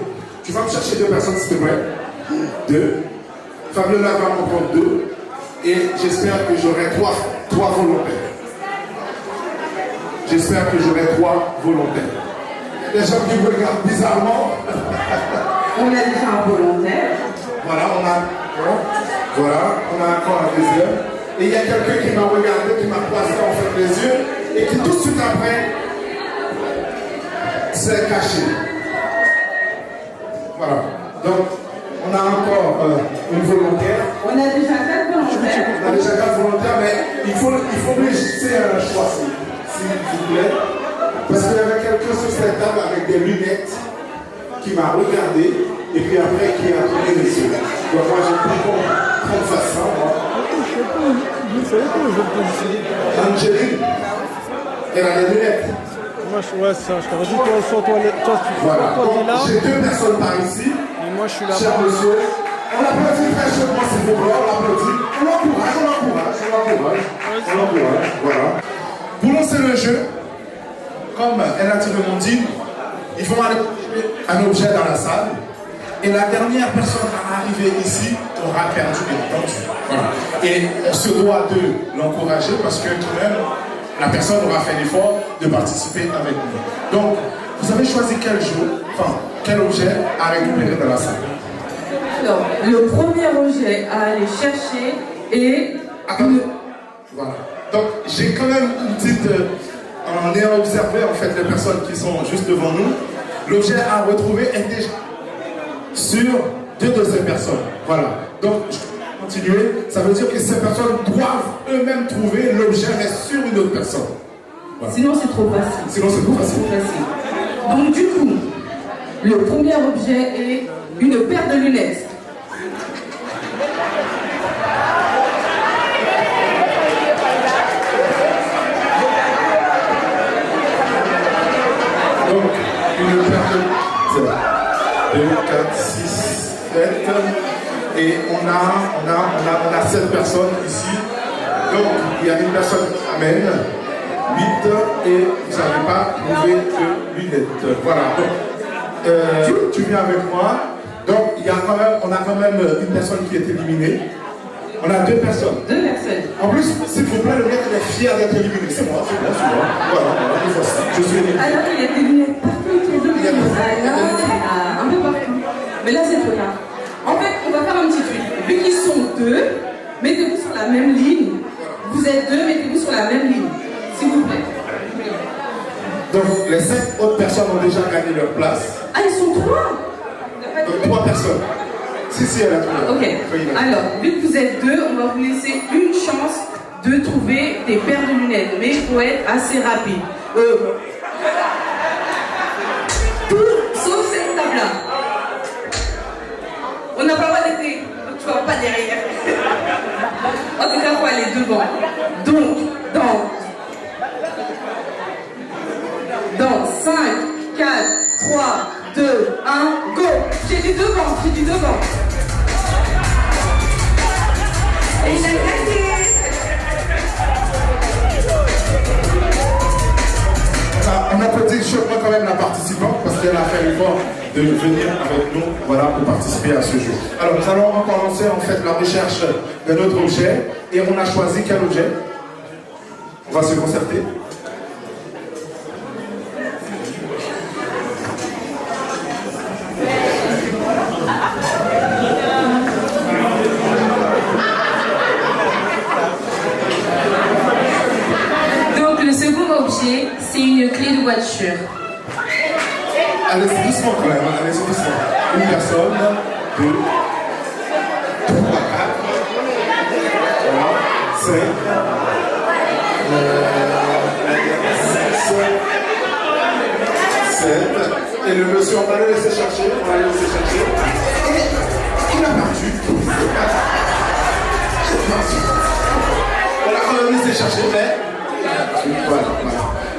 Tu vas me chercher 2 personnes s'il te plaît. 2. Fabiola va m'en prendre 2. Et j'espère que j'aurai 3 volontaires. J'espère que j'aurai 3 volontaires. Les gens qui me regardent bizarrement. On a déjà un volontaire. Voilà, on a encore un deuxième. Et il y a quelqu'un qui m'a regardé, qui m'a croisé en fait les yeux, et qui tout de suite après s'est caché. Voilà. Donc, on a encore une volontaire. On a déjà 4 volontaires. On a déjà 4 volontaires, mais il faut me laisser un choix, s'il vous plaît. Parce qu'il y avait quelqu'un sur cette table avec des lunettes qui m'a regardé et puis après qui a tourné les yeux. Donc moi j'ai pris qu'on fasse ça. Angéline, elle a des lunettes. Moi, ouais, ça, je t'aurais dit, toi, voilà. là. J'ai 2 personnes par ici. Et moi, je suis là. Cher monsieur, on applaudit très chaudement, s'il vous plaît, on applaudit. On l'encourage. Voilà. Pour lancer le jeu, comme elle a dit le monde, ils vont aller un objet dans la salle. Et la dernière personne à arriver ici aura perdu, bien entendu. Voilà. Et on se doit de l'encourager parce que tout de même, la personne aura fait l'effort de participer avec nous. Donc, vous avez choisi quel jeu, enfin, quel objet à récupérer dans la salle? Alors, le premier objet à aller chercher est... Voilà. Donc, j'ai quand même une petite... en ayant observé en fait les personnes qui sont juste devant nous, l'objet à retrouver est déjà sur 2 de ces personnes. Voilà. Donc, je vais continuer. Ça veut dire que ces personnes doivent eux-mêmes trouver l'objet reste sur une autre personne. Voilà. Sinon, c'est trop facile. Sinon, c'est trop facile. Donc, du coup, le premier objet est une paire de lunettes. Donc, une paire de 2, 4, 6, 7. Et on a 7 personnes ici. Donc, il y a une personne qui amène 8 et vous n'avez pas trouvé de lunettes. Voilà. Donc, tu viens avec moi. Donc, on a quand même une personne qui est éliminée. On a 2 personnes. 2 personnes. En plus, s'il vous plaît, le mec il est fier d'être éliminé. C'est moi, c'est moi. Voilà, je suis éliminé. Alors, il y a des lunettes partout autour de nous. Un peu partout. Mais là, c'est trop là. En fait, on va faire un petit truc. Vu qu'ils sont 2, mettez-vous sur la même ligne. Vous êtes 2, mettez-vous sur la même ligne. S'il vous plaît. Donc, les 5 autres personnes ont déjà gagné leur place. Ah, ils sont 3. Donc, 3 personnes. Si, elle a trouvé. Ok. Alors, vu que vous êtes 2, on va vous laisser une chance de trouver des paires de lunettes, mais il faut être assez rapide. Tout sauf cette table-là. On n'a pas le droit d'être, donc tu vas pas derrière. En tout cas, il faut aller devant. Donc, dans 5, 4, 3, 2, 1, go. J'ai dit devant. Et il a gagné. On applaudit chaudement quand même la participante parce qu'elle a fait l'effort de venir avec nous pour participer à ce jeu. Alors nous allons encore lancer en fait la recherche de notre objet et on a choisi quel objet? On va se concerter. C'est une clé de voiture. Allez-y doucement quand même, allez-y doucement. Une personne, 2, 3, 4, voilà, 5, 6, 7. Et le monsieur, on va le laisser chercher. Et il a perdu. On l'a quand même laissé chercher, mais. Voilà.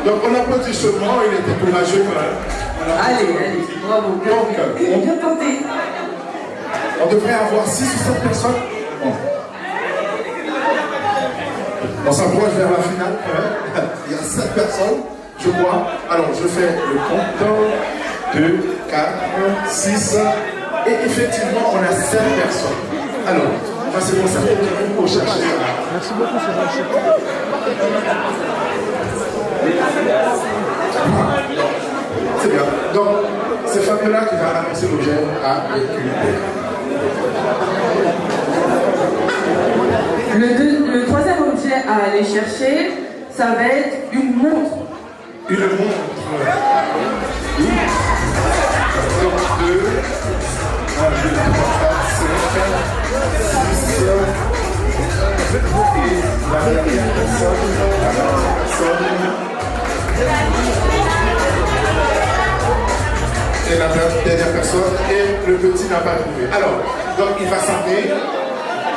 Donc on applaudit seulement, il était courageux quand même. Allez, bravo. Donc, bien tenté. On devrait avoir 6 ou 7 personnes. Bon. On s'approche vers la finale quand même. Il y a 7 personnes, je crois. Alors je fais le compte. 2, 4, 6. Et effectivement, on a 7 personnes. Alors, on va se concentrer pour chercher. Merci beaucoup, c'est vrai. C'est bien. Donc, c'est Fabiola qui va annoncer l'objet à Le troisième objet à aller chercher, ça va être une montre. Une montre. Donc 2, 1, 2, 3, 4, 5, 6, 7. La dernière personne. Et la dernière personne, et le petit n'a pas trouvé. Alors, donc il va s'appeler,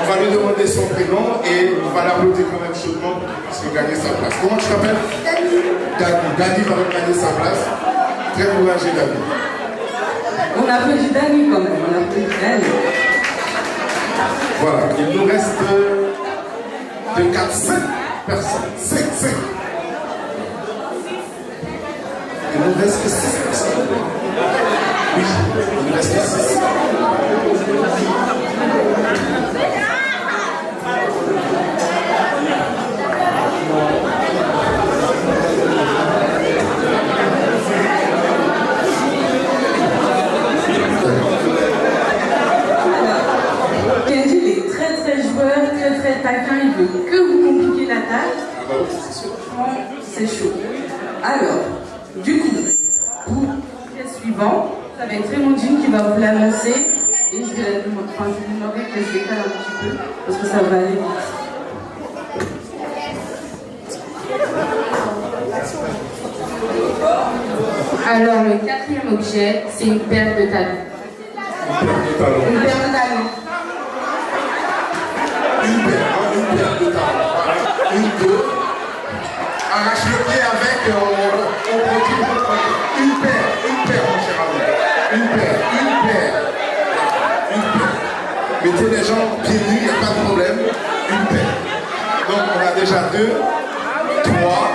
on va lui demander son prénom et on va l'applaudir quand même chaudement pour qu'il puisse gagner sa place. Comment tu t'appelles? Dani va gagner sa place. Très courageux, Dani. On applaudit Dani quand même, on applaudit Dani. Voilà, il nous reste de 4, 5 personnes. 5. Il nous reste 6 personnes. Oui, il nous reste 6. Kenji, il est très joueur, très taquin, il veut que vous compliquez la tâche. C'est chaud. Alors, du coup, pour le suivant, ça va être Raymondine qui va vous l'annoncer et je vais lui demander qu'elle se décale un petit peu parce que ça va aller vite. Alors, le quatrième objet, c'est une paire de talons. Une paire de talons. Une paire de talons. Une, deux. Arrache le pied avec, on continue. Une paire, mon cher ami. Une paire. Mettez les gens pieds nus, il n'y a pas de problème. Une paire. Donc on a déjà 2, 3.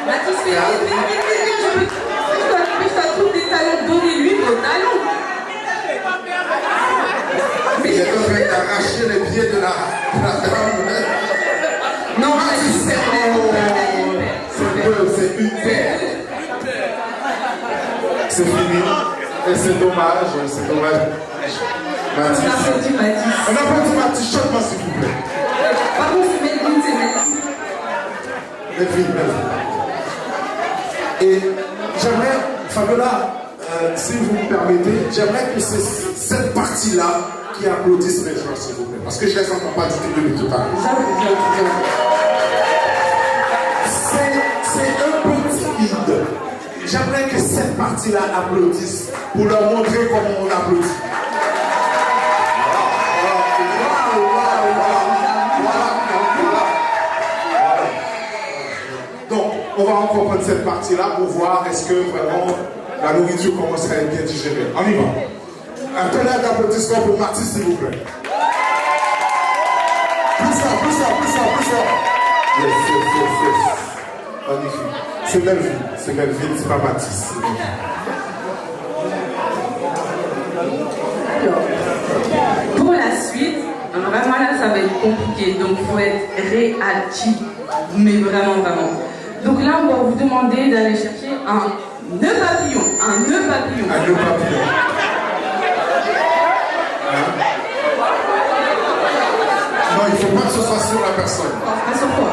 Mathis, je trouve des talons, donnez-lui vos talons. Mais il est en train d'arracher les pieds de la dame. Non, c'est une paire. C'est fini. Et c'est dommage. Mathis. On applaudit Mathis. On applaudit Mathis, chaudement s'il vous plaît. Par contre, c'est Melvin, c'est Melvin. Melvin. Et j'aimerais, Fabiola, si vous me permettez, j'aimerais que c'est cette partie-là qui applaudisse les gens, s'il vous plaît. Parce que je ne les entends pas du tout depuis tout à l'heure. partie-là applaudissent pour leur montrer comment on applaudit. Donc, on va encore prendre cette partie-là pour voir est-ce que vraiment la nourriture commence à être bien digérée. On y va. Un tonnerre d'applaudissements pour Mathis, s'il vous plaît. Plus fort, plus fort, plus fort, plus fort. Yes, yes, yes, yes. Magnifique. C'est Melvin, c'est pas Mathis. Alors, pour la suite, vraiment là ça va être compliqué, donc il faut être réactif, mais vraiment. Donc là on va vous demander d'aller chercher un nœud papillon. Un nœud papillon. Non, il ne faut pas que ce soit sur la personne. Pas sur toi.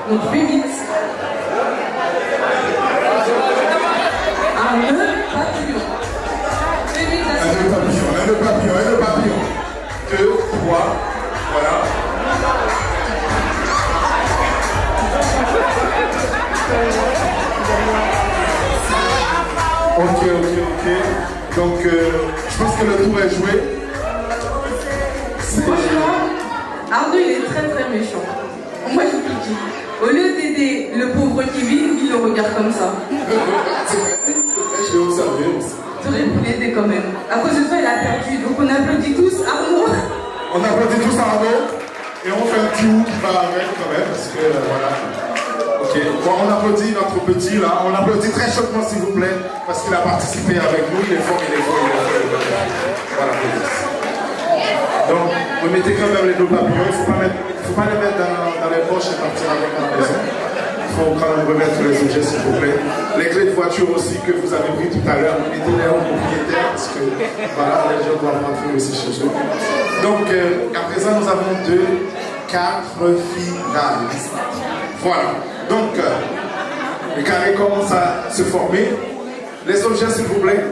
Donc fais vite. Un nœud papillon. Fais vite. Un nœud papillon. 2, 3, voilà. Ok. Donc, je pense que le tour est joué. Franchement, Arnaud il est très méchant. Moi je vous le dis. Au lieu d'aider le pauvre Kevin, il le regarde comme ça. Je l'ai observé aussi. Tu aurais pu l'aider quand même. À cause de ça, il a perdu. Donc on applaudit tous Arnaud. On applaudit tous Arnaud. Et on fait un petit ou qui va avec quand même. Parce que voilà. Ok. Bon, on applaudit notre petit là. On applaudit très chaudement s'il vous plaît. Parce qu'il a participé avec nous. Il est fort. Voilà. Donc, vous mettez quand même les deux papillons. Il ne faut pas les mettre dans les poches et partir avec à la maison. Il faut quand même remettre les objets, s'il vous plaît. Les clés de voiture aussi que vous avez pris tout à l'heure, mettez-les au propriétaire parce que voilà, les gens doivent rentrer aussi chez eux. Donc, à présent, nous avons 4 finalistes. Voilà. Donc, le carré commence à se former. Les objets, s'il vous plaît.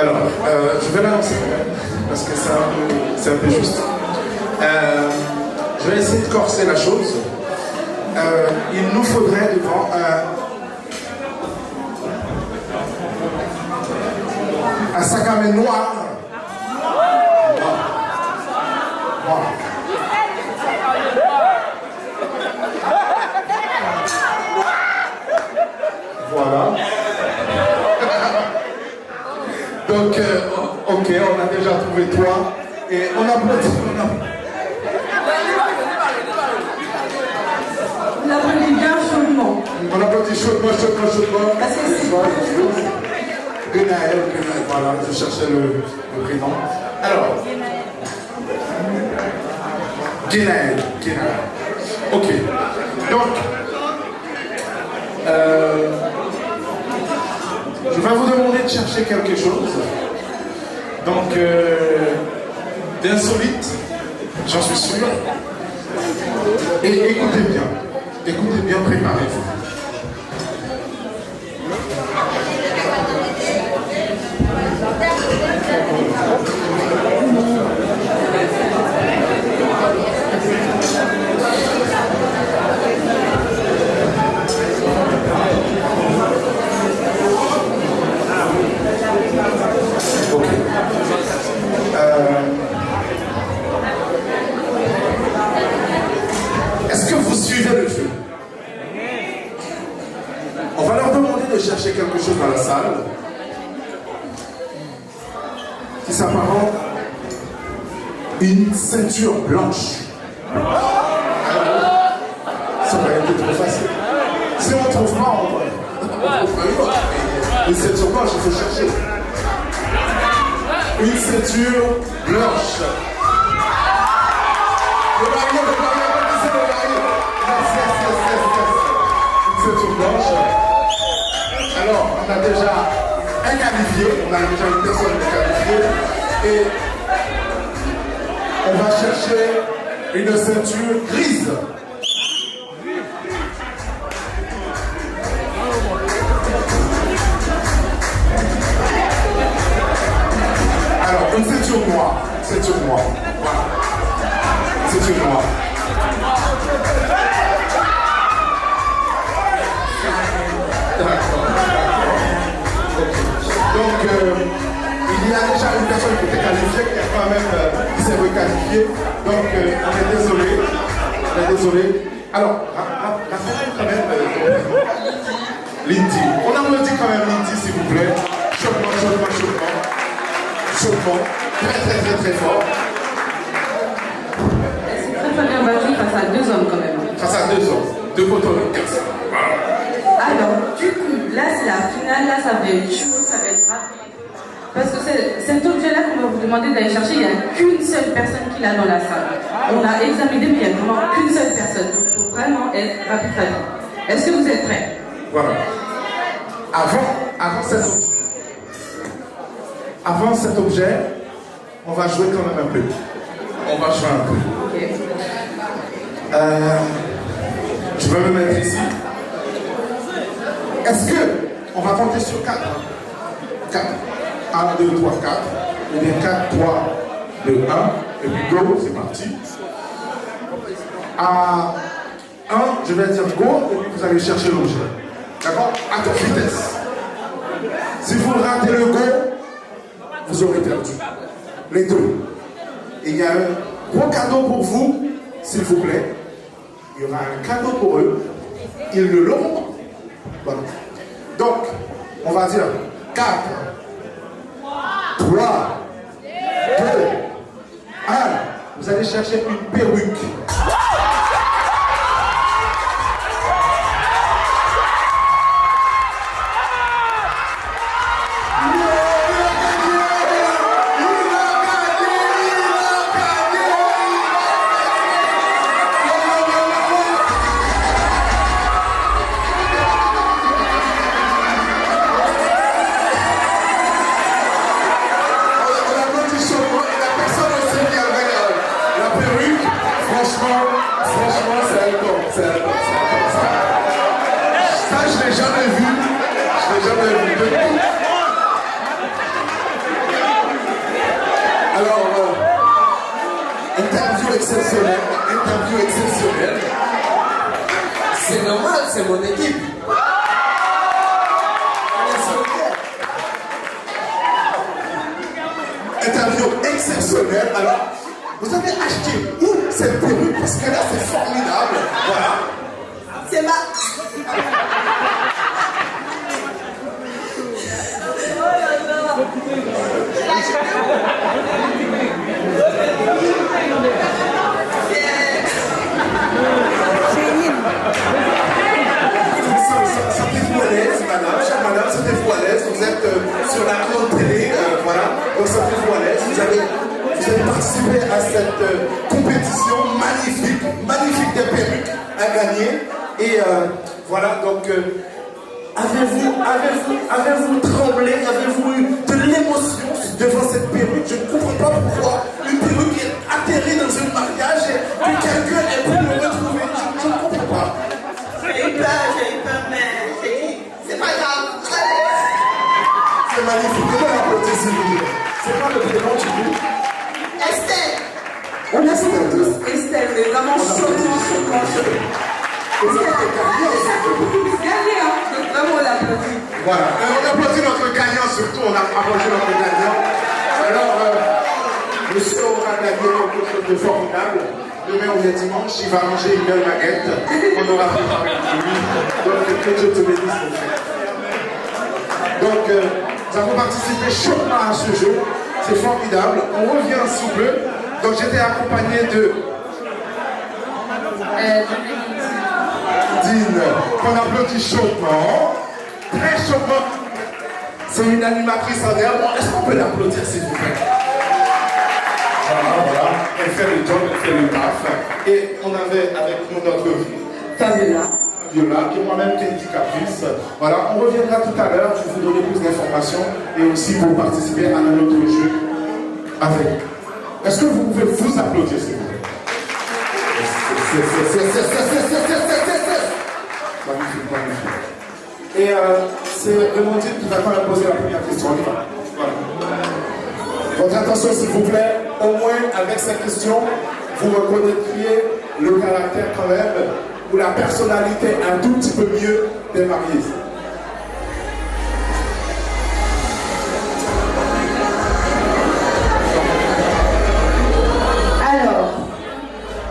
Alors, je vais l'annoncer parce que c'est un peu juste. Je vais essayer de corser la chose. Il nous faudrait devant un sac à main noir. Voilà. Donc, ok, on a déjà trouvé 3. Et on applaudit. On applaudit bien chaudement. On applaudit chaudement. Parce que c'est Guénaël, voilà, je cherchais le prénom. Alors, Guénaël. Ok. Donc, je vais vous demander de chercher quelque chose. Donc, d'insolite, j'en suis sûr. Et écoutez bien, préparez-vous. Ok. Est-ce que vous suivez le jeu? On va leur demander de chercher quelque chose dans la salle qui s'apparente une ceinture blanche. Ça va être trop facile. Si on ne trouve pas, on va une ceinture blanche, il faut chercher. Une ceinture blanche. Le mari. Une ceinture blanche. Alors, on a déjà un qualifié, on a déjà une personne qualifiée. Et on va chercher une ceinture grise. C'est sur moi. Voilà. C'est sur moi. D'accord. Donc, il y a déjà une personne qui était qualifiée, qui a quand même qui s'est requalifiée. Donc, on est désolé. On est désolé. Alors, rappelez-nous quand même Lindy. On applaudit quand même Lindy, s'il vous plaît. Chaudement. Très fort. Elle s'est très bien battue face à 2 hommes quand même. Face à 2 hommes. 2 cotonneaux. Alors, du coup, là c'est la finale, là ça va être chaud, ça va être rapide. Parce que cet objet-là qu'on va vous demander d'aller chercher, il n'y a qu'une seule personne qui l'a dans la salle. On a examiné, mais il n'y a vraiment qu'une seule personne. Donc il faut vraiment être rapide. Est-ce que vous êtes prêts? Voilà. Avant cet objet, on va jouer quand même un peu. On va jouer un peu. Ok. Je vais me mettre ici. Est-ce que on va compter sur 4? 4. 1, 2, 3, 4. Ou bien 4, 3, 2, 1. Et puis go, c'est parti. À 1, je vais dire go, et puis vous allez chercher l'objet. D'accord? À toute vitesse. Si vous ratez le go, vous aurez perdu. Les deux. Et il y a un gros cadeau pour vous, s'il vous plaît. Il y aura un cadeau pour eux. Ils ne l'auront pas. Voilà. Donc, on va dire 4, 3, 2, 1. Vous allez chercher une perruque. Interview exceptionnelle. C'est normal, c'est mon équipe. Interview exceptionnelle. Alors, vous avez acheté où cette perruque? Parce que là, c'est formidable. Voilà. C'est ma... Sentez-vous à l'aise, madame, chère madame, sentez-vous à l'aise. Vous êtes sur la grande télé, voilà. Donc sentez-vous à l'aise. Vous allez participer à cette compétition magnifique des perruques à gagner. Et voilà, donc avez-vous tremblé, avez-vous eu de l'émotion devant cette perruque? Je ne comprends pas pourquoi une perruque est atterrie dans un mariage et que quelqu'un ait pu le retrouver. Je ne comprends pas. J'ai eu peur, mais j'ai dit, c'est pas grave. C'est magnifique. Comment l'applaudir, s'il vous plaît? C'est pas le prénom du coup. Estelle. On a tous Estelle, mais vraiment chaudement. Vous avez Gagné, hein? Donc vraiment on l'applaudit. Voilà, on applaudit notre gagnant surtout, on a applaudi notre gagnant. Alors, monsieur aura gagné quelque chose de formidable. Demain, on est dimanche, il va manger une belle baguette. On aura préparé pour lui. Donc, que Dieu te bénisse, mon frère. Donc, nous avons participé chaudement à ce jeu. C'est formidable. On revient sous peu. Donc, j'étais accompagné de Dine, qu'on applaudit chaudement. Très chaudement. C'est une animatrice en herbe. Est-ce qu'on peut l'applaudir, s'il vous plaît? Voilà. Elle fait le job, elle fait le taf. Et on avait avec nous notre Fabiola, qui est moi-même qui est indicatrice. Voilà, on reviendra tout à l'heure pour vous donner plus d'informations et aussi pour participer à un autre jeu avec. Est-ce que vous pouvez vous applaudir, s'il vous plaît? Magnifique. Et c'est Raymondine qui va quand même poser la première question. Voilà. Votre attention, s'il vous plaît. au moins avec cette question, vous reconnaîtriez le caractère quand même, ou la personnalité un tout petit peu mieux des mariés. Alors,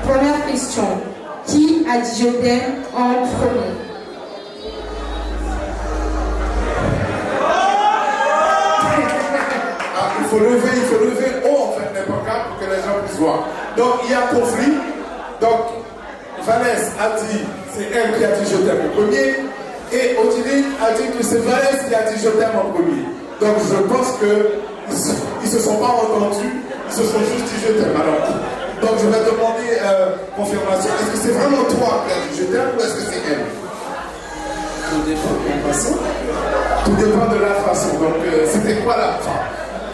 première question. Qui a dit je t'aime en premier? Il faut lever haut en fait n'importe quoi pour que les gens puissent voir. Donc il y a conflit. Donc Vanessa a dit, c'est elle qui a dit je t'aime en premier. Et Odile a dit que c'est Vanessa qui a dit je t'aime en premier. Donc je pense qu'ils ne se sont pas entendus, ils se sont juste dit je t'aime. Alors, donc je vais demander confirmation. Est-ce que c'est vraiment toi qui as dit je t'aime ou est-ce que c'est elle? Tout dépend de la façon. Tout dépend de la façon. Donc c'était quoi la fin?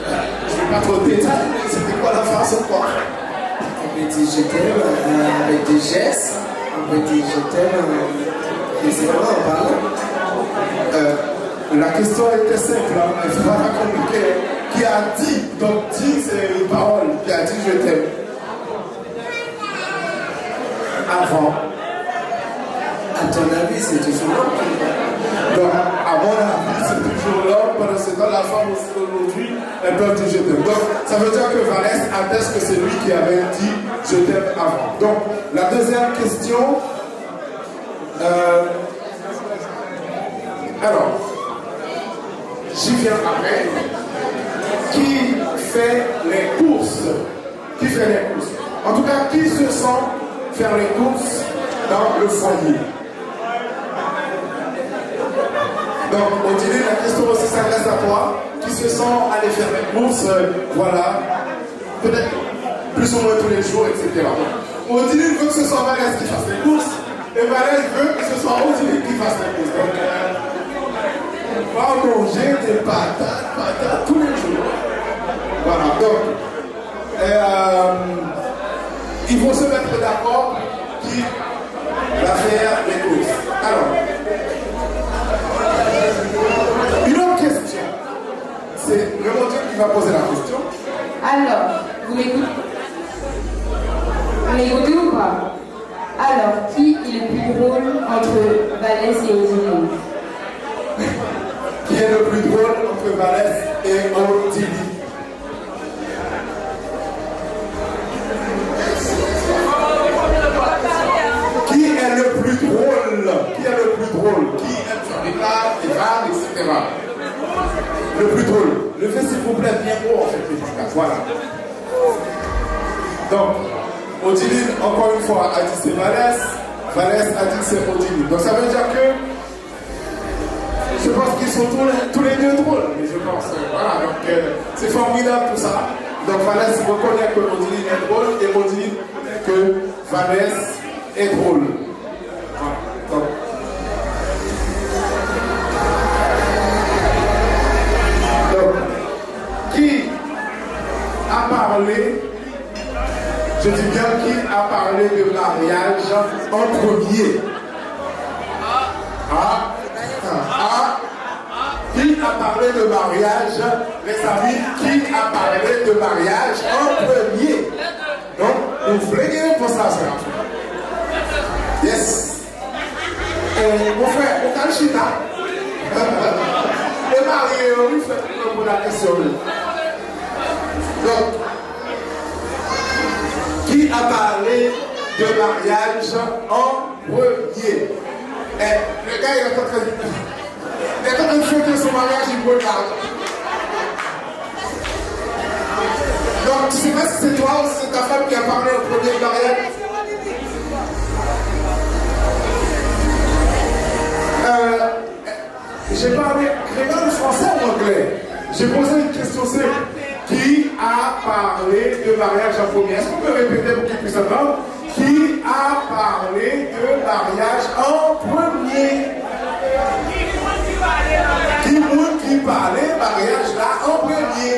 Je ne vais pas trop de détails, mais c'était quoi la façon quoi? On peut dire je t'aime avec des gestes, on peut dire je t'aime physiquement en parlant. La question était simple, hein, elle ne pas compliquée. Qui a dit, donc dit c'est une parole, qui a dit je t'aime avant. À ton avis, c'est toujours l'homme qui va. Donc, à mon avis, c'est toujours l'homme, pendant ce temps, la femme aussi aujourd'hui, elle peut dire je t'aime. Donc, ça veut dire que Vanessa atteste que c'est lui qui avait dit je t'aime avant. Donc, la deuxième question. Alors, j'y viens après. Qui fait les courses? Qui fait les courses? En tout cas, qui se sent faire les courses dans le foyer? Donc, on dirait la question aussi s'adresse à toi, qui se sent aller faire les courses, voilà, peut-être plus ou moins tous les jours, etc. On dirait veut que ce soit Vanessa qui fasse les courses, et Vanessa veut que ce soit Odile qui fasse les courses. Donc, on va manger des patates tous les jours. Voilà, donc, il faut se mettre d'accord qui va faire les courses. Alors, une autre question. C'est vraiment Dieu qui va poser la question. Alors, vous m'écoutez? Vous m'écoutez ou pas? Alors, qui est le plus drôle entre Vanessa et Odile? Qui est le plus drôle entre Vanessa et Odile? Qui est le plus drôle? Qui est le plus drôle? Qui aime faire des blagues, des vannes, etc. Le plus drôle. Levez s'il vous plaît bien haut en fait les gens. Voilà. Donc, Odile, encore une fois, a dit c'est Vanessa. Vanessa a dit c'est Odile. Donc ça veut dire que je pense qu'ils sont tous les deux drôles. Mais je pense, voilà, donc c'est formidable tout ça. Donc Vanessa reconnaît que Odile est drôle et Odile reconnaît que Vanessa est drôle. Voilà. Donc, qui a parlé, je dis bien qui a parlé de mariage en premier? Qui a parlé de mariage, les amis? Qui a parlé de mariage en premier? Donc, vous voulez dire pour ça, c'est yes. Mon frère, on a le chita. Et marié, on lui fait pour la question. Donc, qui a parlé de mariage en premier? Le gars, il est en train de fêter son mariage, il regarde. Donc, tu sais pas si c'est toi ou si c'est ta femme qui a parlé au premier mariage? J'ai parlé créole, français ou anglais? J'ai posé une question simple. Qui a parlé de mariage en premier? Est-ce qu'on peut répéter pour qu'il puisse entendre? Qui a parlé de mariage en premier? Qui parlait mariage là en premier?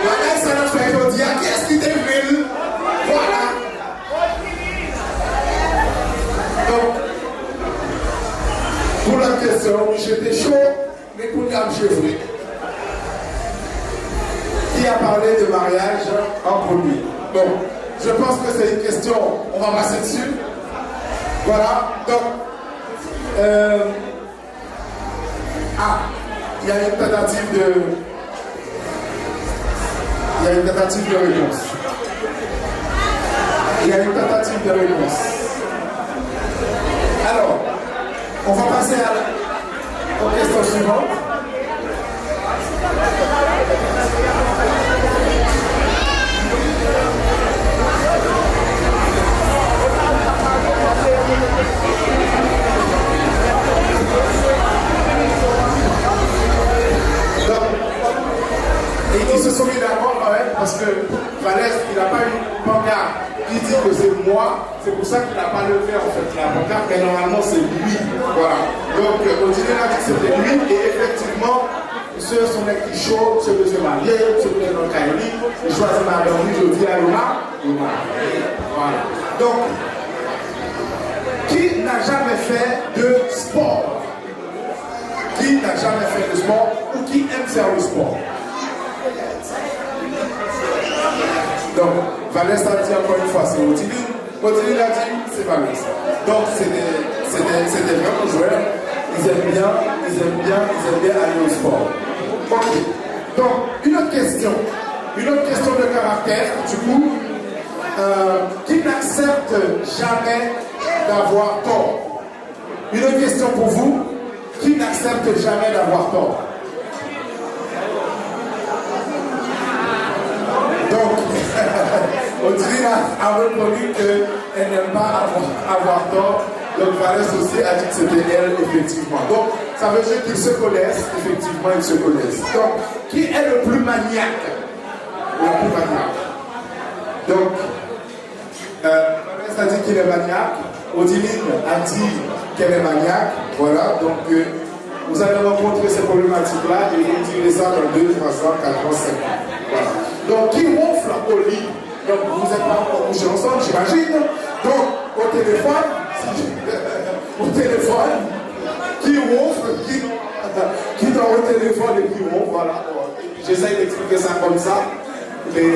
Voilà, ça nous fait dire qu'est-ce qui t'évile? Voilà. Donc, pour la question, j'étais chaud, mais pour la cheveux. Qui Qui a parlé de mariage en premier? Bon, je pense que c'est une question, on va passer dessus. Voilà, donc, il y a une tentative de réponse. Il y a une tentative de réponse. Alors, on va passer aux questions suivantes. Et ils se sont mis d'accord quand même parce que Valès, il n'a pas une pancarte qui dit que c'est moi, c'est pour ça qu'il n'a pas levé en fait la pancarte, mais normalement c'est lui. Voilà. Donc Odile a dit que c'était lui et effectivement, ceux sont les qui chauds, ceux qui se marient, ceux qui sont dans le Kaili, ils choisissent madame, je dis à Loma. Voilà. Donc, qui n'a jamais fait de sport? Qui n'a jamais fait de sport ou qui aime faire le sport? Donc, Valès a dit encore une fois, c'est Odile. Odile a dit, c'est Valès. Donc, c'est des vrais joueurs. Ils aiment bien aller au sport. Ok. Donc, une autre question de caractère, du coup, qui n'accepte jamais d'avoir tort? Une autre question pour vous, qui n'accepte jamais d'avoir tort? Donc, Odile a reconnu qu'elle n'aime pas avoir tort. Donc Valès aussi a dit que c'était elle, effectivement. Donc, ça veut dire qu'ils se connaissent, effectivement, ils se connaissent. Donc, qui est le plus maniaque? Le plus maniaque. Donc, Valès a dit qu'il est maniaque. Odile a dit qu'elle est maniaque. Voilà, donc vous allez rencontrer ces problématiques-là et vous direz ça dans 2, 3 ans, 4 ans, 5 ans. Voilà. Donc, qui ronfle au lit? Donc, vous n'êtes pas encore couchés ensemble, j'imagine. Donc, au téléphone, qui ronfle, qui dort au téléphone et qui ronfle, voilà. J'essaye d'expliquer ça comme ça. Mais,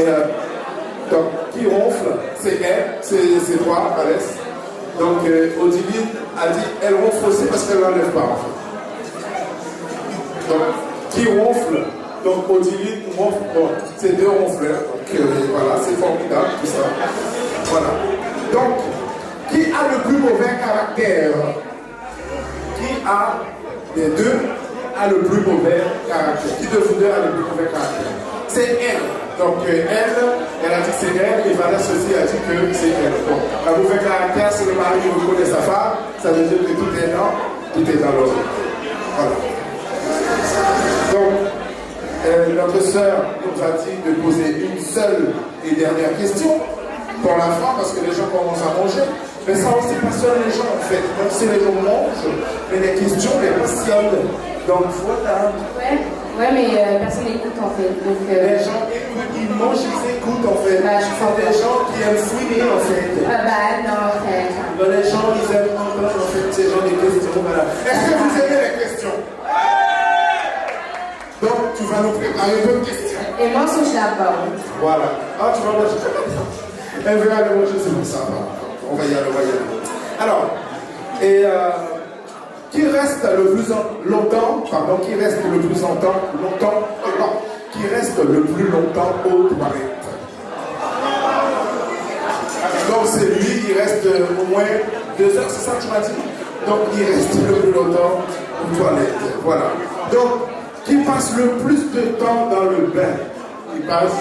donc, qui ronfle, c'est elle, c'est toi, Valès. Donc, Odile a dit, elle ronfle aussi parce qu'elle n'enlève pas, en fait. Donc, qui ronfle? Donc, Odile ronfle, bon, c'est deux ronfleurs. Donc, voilà, c'est formidable, tout ça. Voilà. Donc, qui a le plus mauvais caractère? Qui a, des deux, a le plus mauvais caractère? Qui de vous deux a le plus mauvais caractère? C'est elle. Donc, elle a dit que c'est elle, et Valès aussi a dit que c'est elle. Donc, un mauvais caractère, c'est le mari qui reconnaît sa femme, ça veut dire que tout est dans l'ordre. Voilà. Donc, notre sœur nous a dit de poser une seule et dernière question pour la fin, parce que les gens commencent à manger. Mais ça aussi passionne les gens, en fait. Même si les gens mangent, mais les questions les passionnent. Donc, voilà. Ouais, mais personne n'écoute, en fait. Donc, les gens écoutent, ils mangent, ils écoutent, en fait. Bah, c'est des gens qui aiment fouiner, en fait. Non, en fait. Les gens, ils aiment entendre, en fait, ces gens des questions. Voilà. Est-ce que vous aimez les questions? Donc, tu vas nous préparer d'autres questions. Et moi, je l'aborde. Voilà. Ah, tu vas manger. Elle veut aller manger, c'est pour ça. On va y aller, Alors, qui reste le plus longtemps aux toilettes? Donc, c'est lui, il reste au moins 2 heures, c'est ça que tu m'as dit? Donc, il reste le plus longtemps aux toilettes. Voilà. Donc, qui passe le plus de temps dans le bain? Qui passe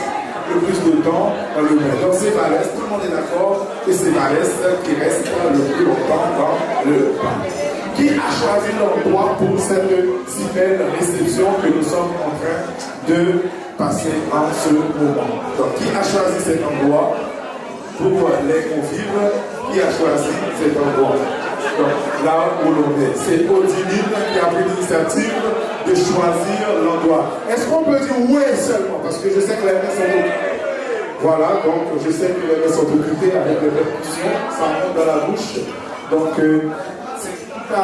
le plus de temps dans le bain. Donc c'est Valès, tout le monde est d'accord que c'est Valès qui reste le plus longtemps dans le bain. Qui a choisi l'endroit pour cette si belle réception que nous sommes en train de passer en ce moment? Donc qui a choisi cet endroit pour les convives? Qui a choisi cet endroit? Donc là où l'on est, c'est Odile qui a pris l'initiative de choisir l'endroit. Est-ce qu'on peut dire oui seulement? Parce que je sais que les mains sont occupées. Voilà, donc je sais que les mains sont occupées avec les percussions, ça monte dans la bouche. Donc c'est tout à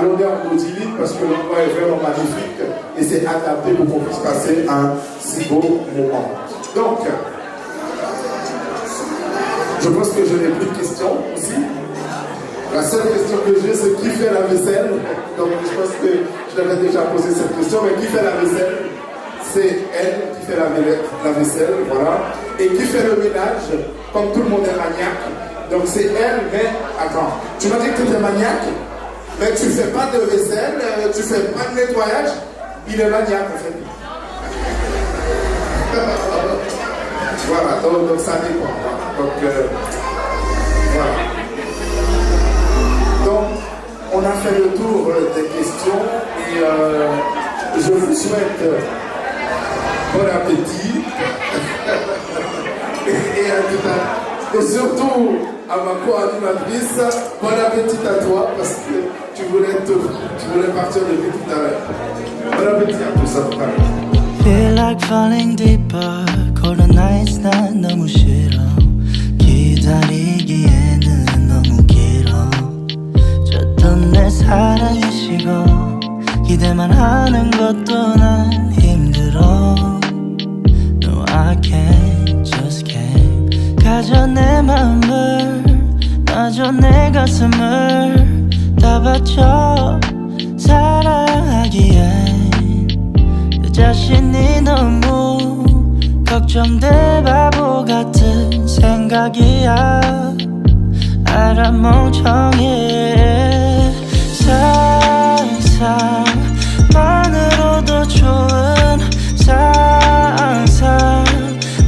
l'honneur d'Odile parce que l'endroit est vraiment magnifique. et c'est adapté pour qu'on puisse passer un si beau moment. Donc, je pense que je n'ai plus de questions aussi. La seule question que j'ai, c'est qui fait la vaisselle? Donc, je pense que je l'avais déjà posé cette question, mais qui fait la vaisselle? C'est elle qui fait la vaisselle, voilà. Et qui fait le ménage, comme tout le monde est maniaque. Donc, c'est elle, mais attends, tu m'as dit que tu étais maniaque, mais tu ne fais pas de vaisselle, tu ne fais pas de nettoyage. Il est maniaque, en fait. Voilà, donc ça dépend. Donc, voilà. Donc, on a fait le tour des questions et je vous souhaite bon appétit et surtout à ma co-animatrice, bon appétit à toi parce que tu voulais partir depuis tout à l'heure. Bon appétit à tous, à tout à l'heure. Feel like falling deeper. Cold nights 난 너무 싫어. 기다리기에는 너무 길어. 줬던 내 사랑이 식어. 기대만 하는 것도 난 힘들어. No, I can't, just can't. 가져 내 맘을, 놔줘 내 가슴을 다 바쳐 사랑하기엔 내 자신이 너무 걱정돼 바보 같은 생각이야. 알아 멍청해. 상상만으로도 좋은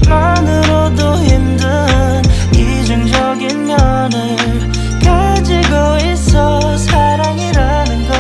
상상만으로도 힘든 이중적인 면을 가지고 있어 사랑이라는 걸.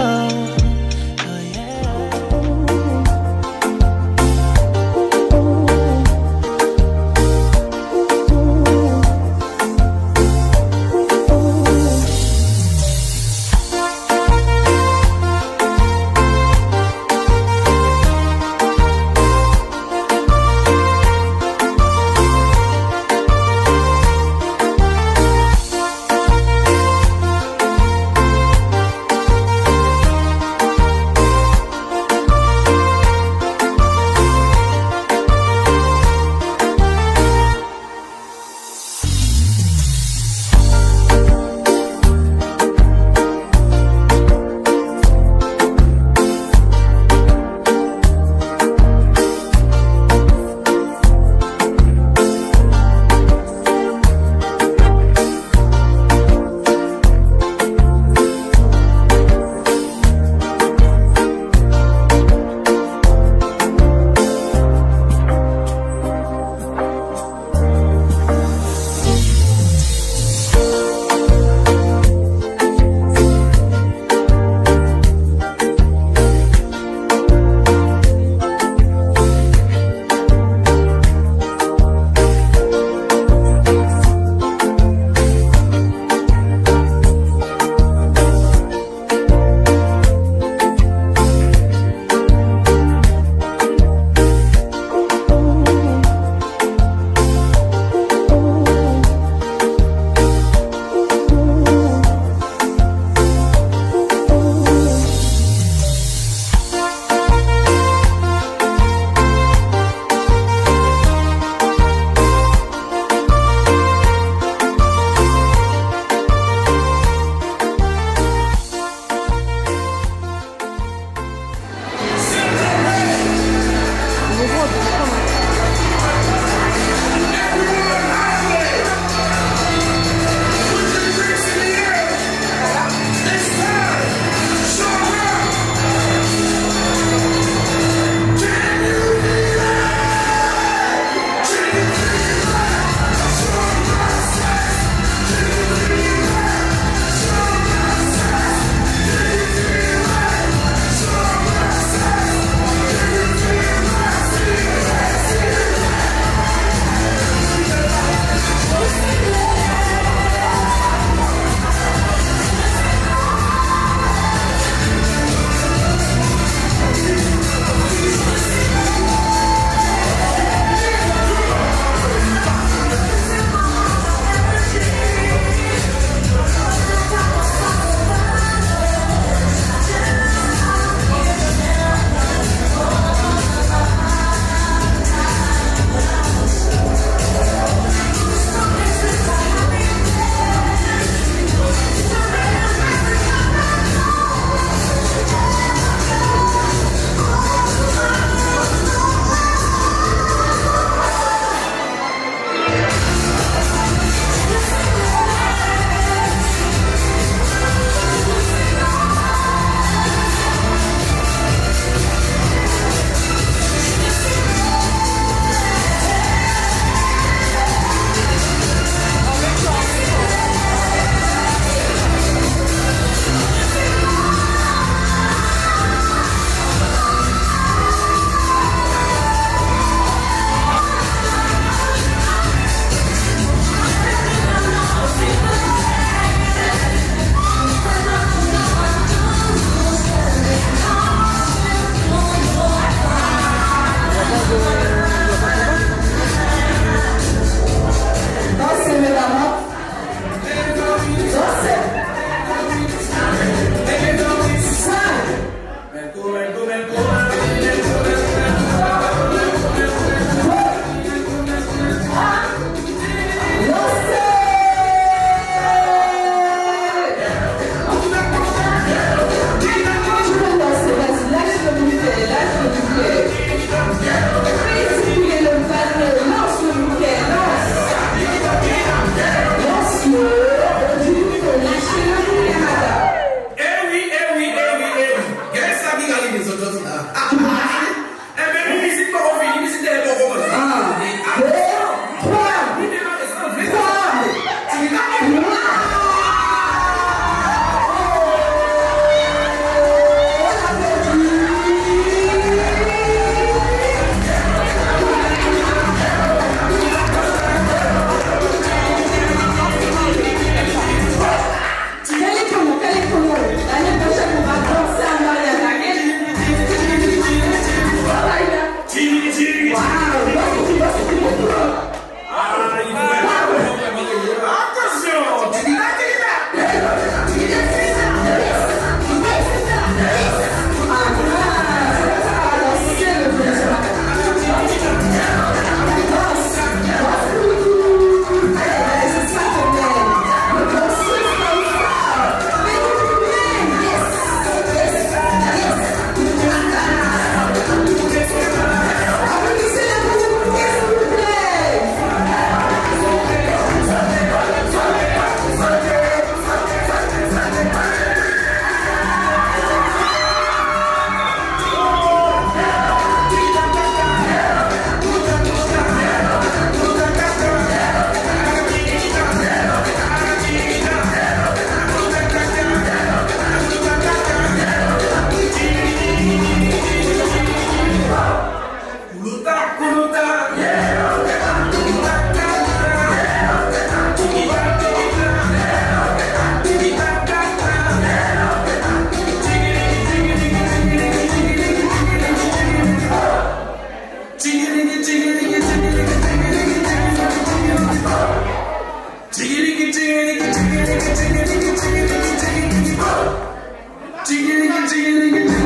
지는